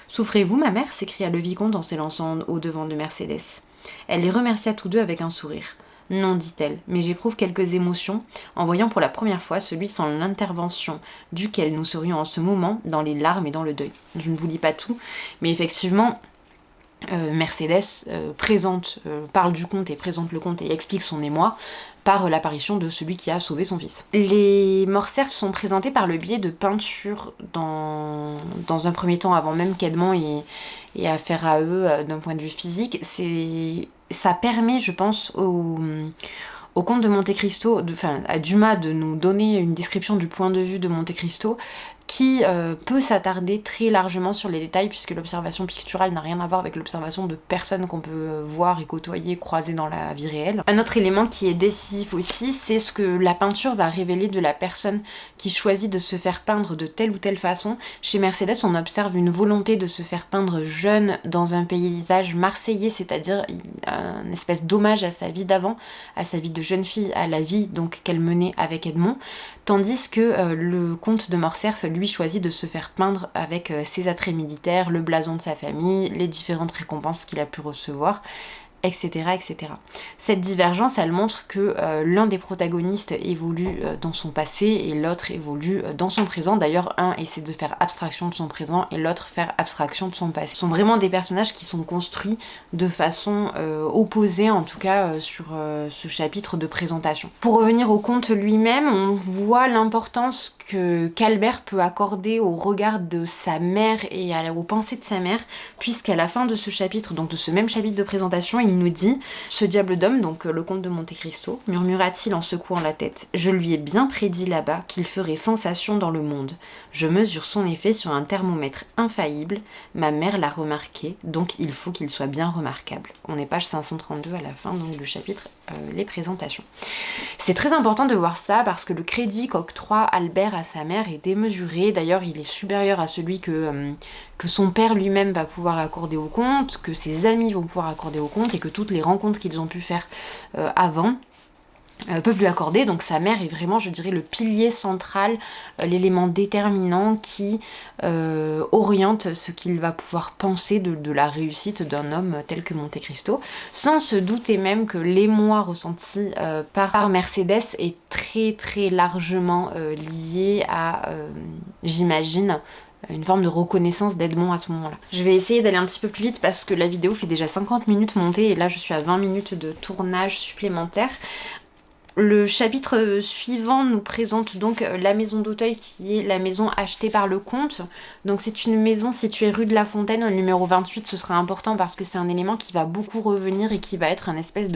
Souffrez-vous, ma mère? S'écria le vicomte en s'élançant au-devant de Mercédès. Elle les remercia tous deux avec un sourire. Non, dit-elle, mais j'éprouve quelques émotions en voyant pour la première fois celui sans l'intervention duquel nous serions en ce moment dans les larmes et dans le deuil. Je ne vous lis pas tout, mais effectivement... Mercédès parle du comte et présente le comte et explique son émoi par l'apparition de celui qui a sauvé son fils. Les Morcerf sont présentés par le biais de peintures dans un premier temps, avant même qu'Edmond ait affaire à eux d'un point de vue physique. Ça permet, je pense, au comte de Monte Cristo, à Dumas de nous donner une description du point de vue de Monte Cristo qui peut s'attarder très largement sur les détails, puisque l'observation picturale n'a rien à voir avec l'observation de personnes qu'on peut voir et côtoyer, croiser dans la vie réelle. Un autre élément qui est décisif aussi, c'est ce que la peinture va révéler de la personne qui choisit de se faire peindre de telle ou telle façon. Chez Mercédès, on observe une volonté de se faire peindre jeune dans un paysage marseillais, c'est-à-dire un espèce d'hommage à sa vie d'avant, à sa vie de jeune fille, à la vie donc qu'elle menait avec Edmond, tandis que le comte de Morcerf, lui, choisit de se faire peindre avec ses attraits militaires, le blason de sa famille, les différentes récompenses qu'il a pu recevoir. etc., etc. Cette divergence, elle montre que l'un des protagonistes évolue dans son passé et l'autre évolue dans son présent. D'ailleurs, un essaie de faire abstraction de son présent et l'autre faire abstraction de son passé. Ce sont vraiment des personnages qui sont construits de façon opposée, en tout cas sur ce chapitre de présentation. Pour revenir au conte lui-même, on voit l'importance qu'Albert peut accorder au regard de sa mère et aux pensées de sa mère, puisqu'à la fin de ce chapitre, donc de ce même chapitre de présentation, il nous dit « Ce diable d'homme, donc le comte de Monte Cristo, murmura-t-il en secouant la tête, je lui ai bien prédit là-bas qu'il ferait sensation dans le monde. Je mesure son effet sur un thermomètre infaillible, ma mère l'a remarqué, donc il faut qu'il soit bien remarquable. » On est page 532 à la fin donc, du chapitre les présentations. C'est très important de voir ça parce que le crédit qu'octroie Albert à sa mère est démesuré. D'ailleurs, il est supérieur à celui que son père lui-même va pouvoir accorder au conte, que ses amis vont pouvoir accorder au conte et que toutes les rencontres qu'ils ont pu faire avant peuvent lui accorder. Donc sa mère est vraiment, je dirais, le pilier central, l'élément déterminant qui oriente ce qu'il va pouvoir penser de la réussite d'un homme tel que Monte Cristo, sans se douter même que l'émoi ressenti par Mercedes est très très largement lié à, j'imagine, une forme de reconnaissance d'Edmond à ce moment-là. Je vais essayer d'aller un petit peu plus vite parce que la vidéo fait déjà 50 minutes montée et là je suis à 20 minutes de tournage supplémentaire. Le chapitre suivant nous présente donc la maison d'Auteuil qui est la maison achetée par le comte. Donc c'est une maison située rue de la Fontaine au numéro 28, ce sera important parce que c'est un élément qui va beaucoup revenir et qui va être un espèce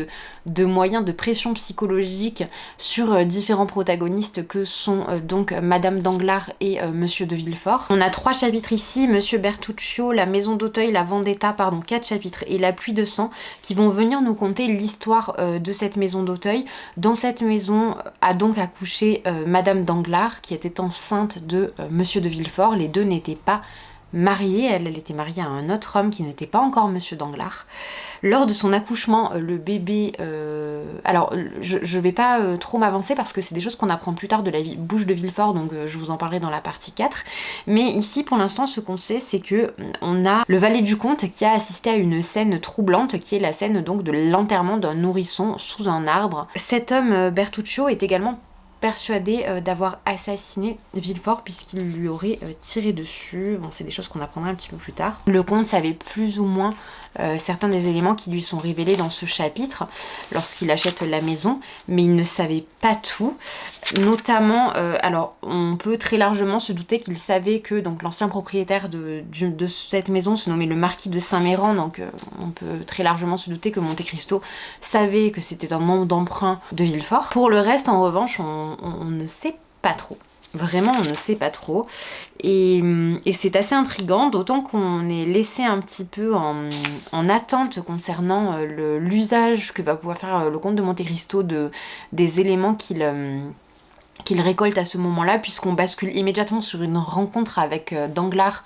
de moyen de pression psychologique sur différents protagonistes que sont donc Madame Danglars et Monsieur de Villefort. On a 3 chapitres ici, Monsieur Bertuccio, la maison d'Auteuil, la Vendetta, pardon, 4 chapitres et la pluie de sang qui vont venir nous conter l'histoire de cette maison d'Auteuil. Dans cette maison a donc accouché Madame Danglars qui était enceinte de Monsieur de Villefort. Les deux n'étaient pas mariée, elle était mariée à un autre homme qui n'était pas encore Monsieur Danglars. Lors de son accouchement, le bébé... alors, je vais pas trop m'avancer parce que c'est des choses qu'on apprend plus tard de la bouche de Villefort, donc je vous en parlerai dans la partie 4. Mais ici, pour l'instant, ce qu'on sait, c'est que on a le valet du comte qui a assisté à une scène troublante, qui est la scène donc de l'enterrement d'un nourrisson sous un arbre. Cet homme, Bertuccio, est également persuadé d'avoir assassiné Villefort puisqu'il lui aurait tiré dessus. Bon, c'est des choses qu'on apprendra un petit peu plus tard. Le comte savait plus ou moins certains des éléments qui lui sont révélés dans ce chapitre lorsqu'il achète la maison, mais il ne savait pas tout. Notamment, alors on peut très largement se douter qu'il savait que donc l'ancien propriétaire de cette maison se nommait le marquis de Saint-Méran, donc on peut très largement se douter que Monte Cristo savait que c'était un membre d'emprunt de Villefort. Pour le reste, en revanche, on ne sait pas trop. Vraiment, on ne sait pas trop. Et c'est assez intriguant, d'autant qu'on est laissé un petit peu en attente concernant l'usage que va pouvoir faire le comte de Monte Cristo des éléments qu'il récolte à ce moment-là, puisqu'on bascule immédiatement sur une rencontre avec Danglars,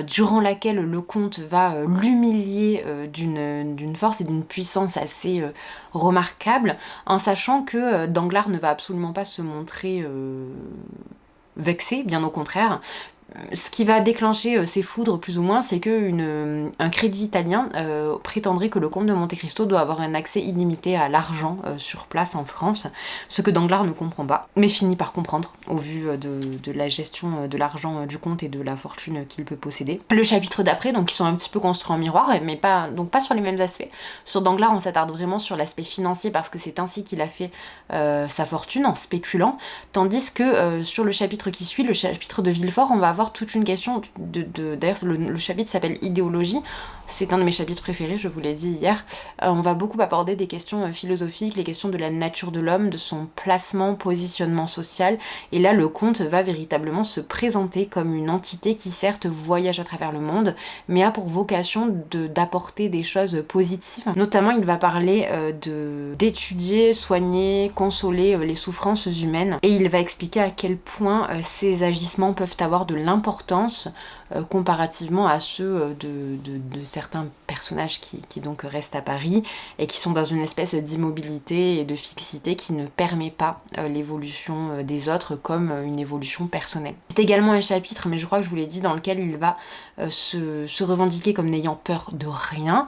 durant laquelle le comte va l'humilier d'une force et d'une puissance assez remarquable, en sachant que Danglars ne va absolument pas se montrer vexé, bien au contraire. Ce qui va déclencher ces foudres plus ou moins, c'est qu'un crédit italien prétendrait que le comte de Monte Cristo doit avoir un accès illimité à l'argent sur place en France, ce que Danglars ne comprend pas, mais finit par comprendre au vu de la gestion de l'argent du comte et de la fortune qu'il peut posséder. Le chapitre d'après, donc ils sont un petit peu construits en miroir, mais pas sur les mêmes aspects. Sur Danglars, on s'attarde vraiment sur l'aspect financier parce que c'est ainsi qu'il a fait sa fortune en spéculant, tandis que sur le chapitre qui suit, le chapitre de Villefort, on va avoir toute une question d'ailleurs le chapitre s'appelle idéologie, c'est un de mes chapitres préférés, je vous l'ai dit hier. On va beaucoup aborder des questions philosophiques, les questions de la nature de l'homme, de son placement, positionnement social, et là le comte va véritablement se présenter comme une entité qui certes voyage à travers le monde, mais a pour vocation d'apporter des choses positives. Notamment il va parler d'étudier, soigner, consoler les souffrances humaines, et il va expliquer à quel point ces agissements peuvent avoir de l'importance comparativement à ceux de certains personnages qui donc restent à Paris et qui sont dans une espèce d'immobilité et de fixité qui ne permet pas l'évolution des autres comme une évolution personnelle. C'est également un chapitre, mais je crois que je vous l'ai dit, dans lequel il va se revendiquer comme n'ayant peur de rien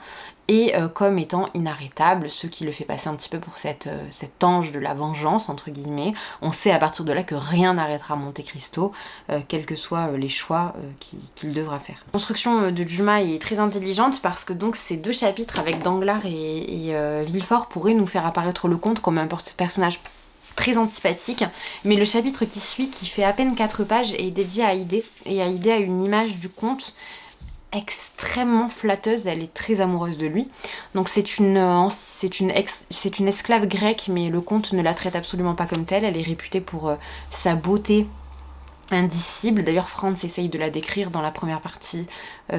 et comme étant inarrêtable, ce qui le fait passer un petit peu pour cet ange de la vengeance, entre guillemets. On sait à partir de là que rien n'arrêtera Monte Cristo, quels que soient les choix qu'il devra faire. La construction de Dumas est très intelligente parce que donc ces 2 chapitres avec Danglars et Villefort pourraient nous faire apparaître le comte comme un personnage très antipathique, mais le chapitre qui suit, qui fait à peine 4 pages, est dédié à Haydée, et Haydée a une image du comte extrêmement flatteuse, elle est très amoureuse de lui. Donc c'est une esclave grecque, mais le comte ne la traite absolument pas comme telle. Elle est réputée pour sa beauté indicible. D'ailleurs, Franz essaye de la décrire dans la première partie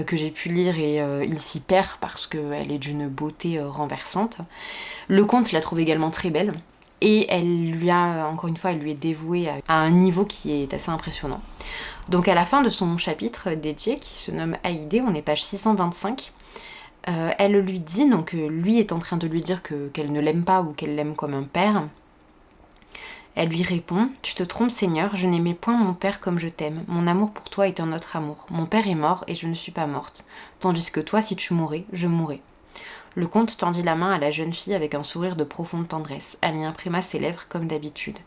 que j'ai pu lire et il s'y perd parce qu'elle est d'une beauté renversante. Le comte la trouve également très belle. Et elle lui a, encore une fois, elle lui est dévouée à un niveau qui est assez impressionnant. Donc à la fin de son chapitre dédié, qui se nomme Haydée, on est page 625, elle lui dit, donc lui est en train de lui dire qu'elle ne l'aime pas ou qu'elle l'aime comme un père. Elle lui répond « Tu te trompes, Seigneur, je n'aimais point mon père comme je t'aime. Mon amour pour toi est un autre amour. Mon père est mort et je ne suis pas morte. Tandis que toi, si tu mourais, je mourrais. » Le comte tendit la main à la jeune fille avec un sourire de profonde tendresse. Elle y imprima ses lèvres comme d'habitude.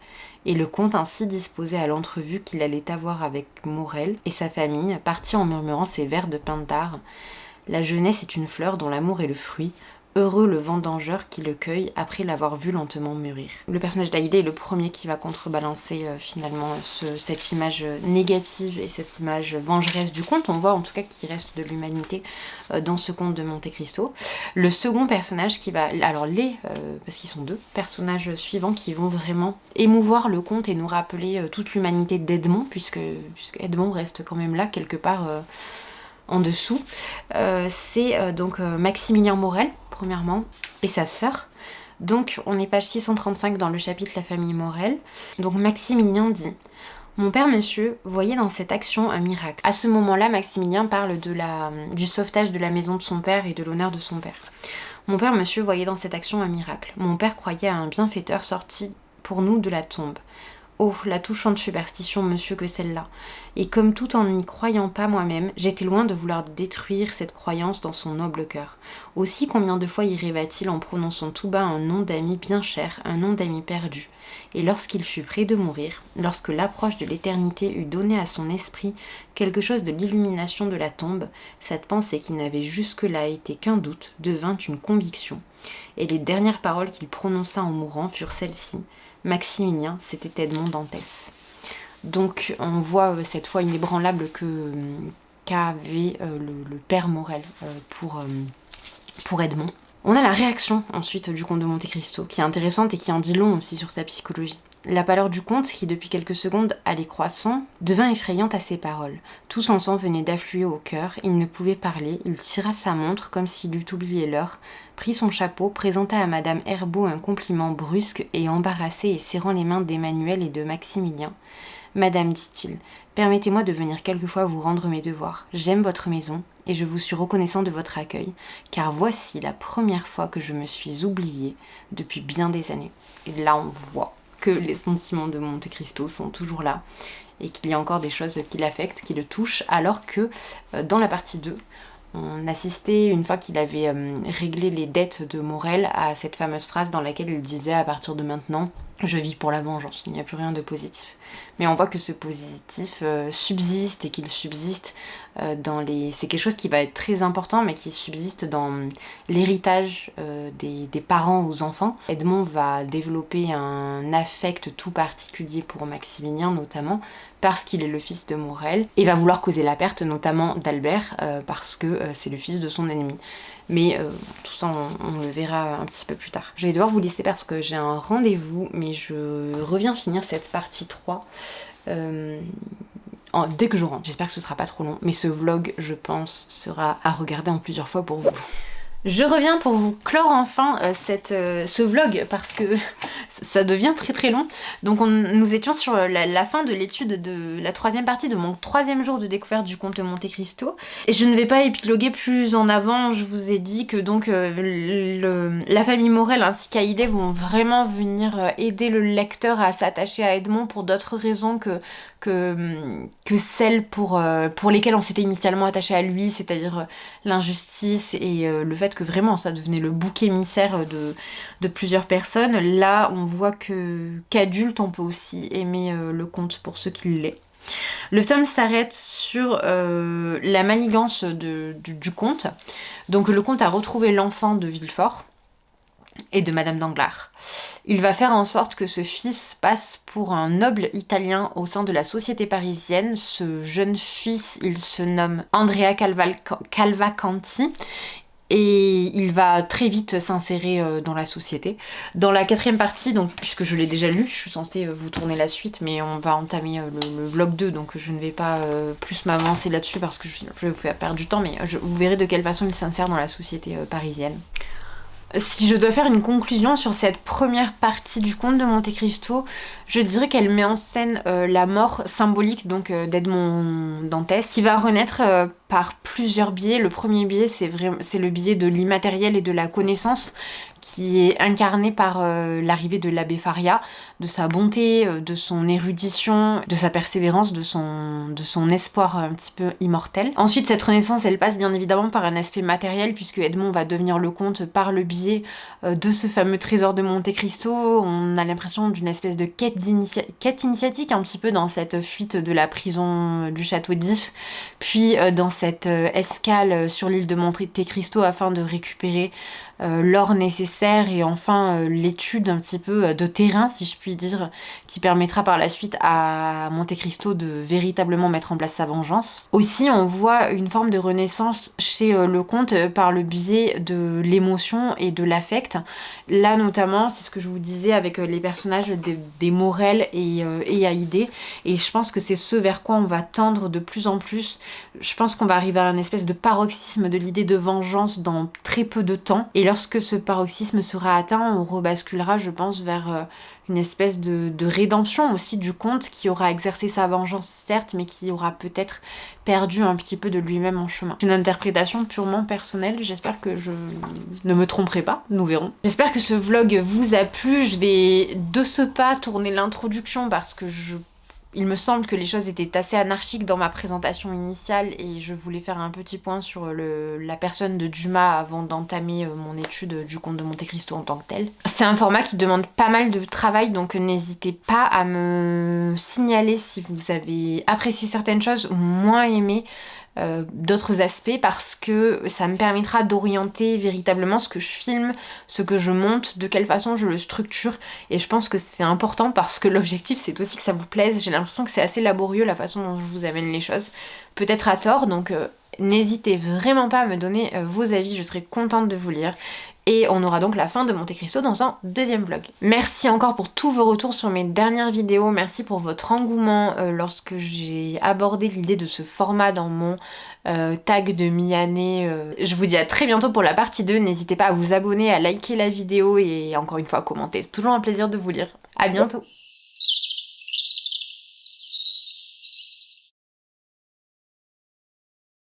Et le comte, ainsi disposé à l'entrevue qu'il allait avoir avec Morel et sa famille, partit en murmurant ces vers de Pindare. « La jeunesse est une fleur dont l'amour est le fruit. Heureux le vendangeur qui le cueille après l'avoir vu lentement mûrir. » Le personnage d'Haydée est le premier qui va contrebalancer finalement cette image négative et cette image vengeresse du conte. On voit en tout cas qu'il reste de l'humanité dans ce conte de Monte Cristo. Le second personnage qui va... Alors parce qu'ils sont 2 personnages suivants qui vont vraiment émouvoir le conte et nous rappeler toute l'humanité d'Edmond, puisque Edmond reste quand même là quelque part... en dessous, c'est donc Maximilien Morel, premièrement, et sa sœur. Donc on est page 635 dans le chapitre La famille Morel. Donc Maximilien dit « Mon père, monsieur, voyait dans cette action un miracle. » À ce moment-là, Maximilien parle du sauvetage de la maison de son père et de l'honneur de son père. « Mon père, monsieur, voyait dans cette action un miracle. Mon père croyait à un bienfaiteur sorti pour nous de la tombe. Oh, la touchante superstition, monsieur, que celle-là. Et comme tout en n'y croyant pas moi-même, j'étais loin de vouloir détruire cette croyance dans son noble cœur. Aussi, combien de fois y rêva-t-il en prononçant tout bas un nom d'ami bien cher, un nom d'ami perdu. Et lorsqu'il fut près de mourir, lorsque l'approche de l'éternité eut donné à son esprit quelque chose de l'illumination de la tombe, cette pensée qui n'avait jusque-là été qu'un doute devint une conviction. Et les dernières paroles qu'il prononça en mourant furent celles-ci. Maximilien, c'était Edmond Dantès. Donc on voit cette foi inébranlable qu'avait le père Morel pour Edmond. On a la réaction ensuite du comte de Monte Cristo, qui est intéressante et qui en dit long aussi sur sa psychologie. La pâleur du comte, qui depuis quelques secondes allait croissant, devint effrayante à ses paroles. Tout son sang venait d'affluer au cœur, il ne pouvait parler, il tira sa montre comme s'il eût oublié l'heure, prit son chapeau, présenta à madame Herbault un compliment brusque et embarrassé et serrant les mains d'Emmanuel et de Maximilien. « Madame, dit-il, permettez-moi de venir quelquefois vous rendre mes devoirs. J'aime votre maison et je vous suis reconnaissant de votre accueil, car voici la première fois que je me suis oubliée depuis bien des années. » Et là on voit que les sentiments de Monte Cristo sont toujours là et qu'il y a encore des choses qui l'affectent, qui le touchent, alors que dans la partie 2, on assistait, une fois qu'il avait réglé les dettes de Morel, à cette fameuse phrase dans laquelle il disait « à partir de maintenant, je vis pour la vengeance, il n'y a plus rien de positif ». Mais on voit que ce positif subsiste et qu'il subsiste c'est quelque chose qui va être très important, mais qui subsiste dans l'héritage des parents aux enfants. Edmond va développer un affect tout particulier pour Maximilien notamment, parce qu'il est le fils de Morel, et va vouloir causer la perte notamment d'Albert, parce que c'est le fils de son ennemi. Mais tout ça, on le verra un petit peu plus tard. Je vais devoir vous laisser parce que j'ai un rendez-vous, mais je reviens finir cette partie 3 dès que je rentre. J'espère que ce sera pas trop long, mais ce vlog, je pense, sera à regarder en plusieurs fois pour vous. Je reviens pour vous clore enfin ce vlog, parce que ça devient très très long. Donc nous étions sur la fin de l'étude de la 3e partie de mon 3e jour de découverte du Comte de Monte Cristo. Et je ne vais pas épiloguer plus en avant, je vous ai dit que donc la famille Morel ainsi qu'Haïdé vont vraiment venir aider le lecteur à s'attacher à Edmond pour d'autres raisons que celles pour lesquelles on s'était initialement attaché à lui, c'est-à-dire l'injustice et le fait que vraiment ça devenait le bouc émissaire de plusieurs personnes. Là, on voit qu'adulte, on peut aussi aimer le conte pour ce qu'il est. Le tome s'arrête sur la manigance du comte. Donc le comte a retrouvé l'enfant de Villefort et de Madame Danglars. Il va faire en sorte que ce fils passe pour un noble italien au sein de la société parisienne. Ce jeune fils, il se nomme Andrea Cavalcanti. Et il va très vite s'insérer dans la société. Dans la 4e partie, donc, puisque je l'ai déjà lu, je suis censée vous tourner la suite, mais on va entamer le vlog 2, donc je ne vais pas plus m'avancer là-dessus parce que je vais vous faire perdre du temps, mais vous verrez de quelle façon il s'insère dans la société parisienne. Si je dois faire une conclusion sur cette première partie du Comte de Monte Cristo, je dirais qu'elle met en scène la mort symbolique donc d'Edmond Dantès, qui va renaître par plusieurs biais. Le premier biais, c'est le biais de l'immatériel et de la connaissance, qui est incarné par l'arrivée de l'abbé Faria, de sa bonté, de son érudition, de sa persévérance, de son espoir un petit peu immortel. Ensuite, cette renaissance, elle passe bien évidemment par un aspect matériel, puisque Edmond va devenir le comte par le biais de ce fameux trésor de Monte Cristo. On a l'impression d'une espèce de quête initiatique, un petit peu dans cette fuite de la prison du château d'If, puis dans cette escale sur l'île de Monte Cristo afin de récupérer l'or nécessaire et enfin l'étude un petit peu de terrain, si je puis dire, qui permettra par la suite à Monte Cristo de véritablement mettre en place sa vengeance. Aussi, on voit une forme de renaissance chez le comte par le biais de l'émotion et de l'affect. Là notamment, c'est ce que je vous disais avec les personnages des Morel et Haïdé, et je pense que c'est ce vers quoi on va tendre de plus en plus. Je pense qu'on va arriver à un espèce de paroxysme de l'idée de vengeance dans très peu de temps, et lorsque ce paroxysme sera atteint, on rebasculera, je pense, vers une espèce de rédemption aussi du comte, qui aura exercé sa vengeance certes, mais qui aura peut-être perdu un petit peu de lui-même en chemin. C'est une interprétation purement personnelle, j'espère que je ne me tromperai pas, nous verrons. J'espère que ce vlog vous a plu. Je vais de ce pas tourner l'introduction parce que il me semble que les choses étaient assez anarchiques dans ma présentation initiale et je voulais faire un petit point sur la personne de Dumas avant d'entamer mon étude du Comte de Monte Cristo en tant que tel. C'est un format qui demande pas mal de travail, donc n'hésitez pas à me signaler si vous avez apprécié certaines choses ou moins aimé d'autres aspects, parce que ça me permettra d'orienter véritablement ce que je filme, ce que je monte, de quelle façon je le structure, et je pense que c'est important parce que l'objectif c'est aussi que ça vous plaise. J'ai l'impression que c'est assez laborieux la façon dont je vous amène les choses, peut-être à tort, donc n'hésitez vraiment pas à me donner vos avis, je serai contente de vous lire. Et on aura donc la fin de Monte Cristo dans un 2e vlog. Merci encore pour tous vos retours sur mes dernières vidéos. Merci pour votre engouement lorsque j'ai abordé l'idée de ce format dans mon tag de mi-année. Je vous dis à très bientôt pour la partie 2. N'hésitez pas à vous abonner, à liker la vidéo et encore une fois à commenter. C'est toujours un plaisir de vous lire. À bientôt.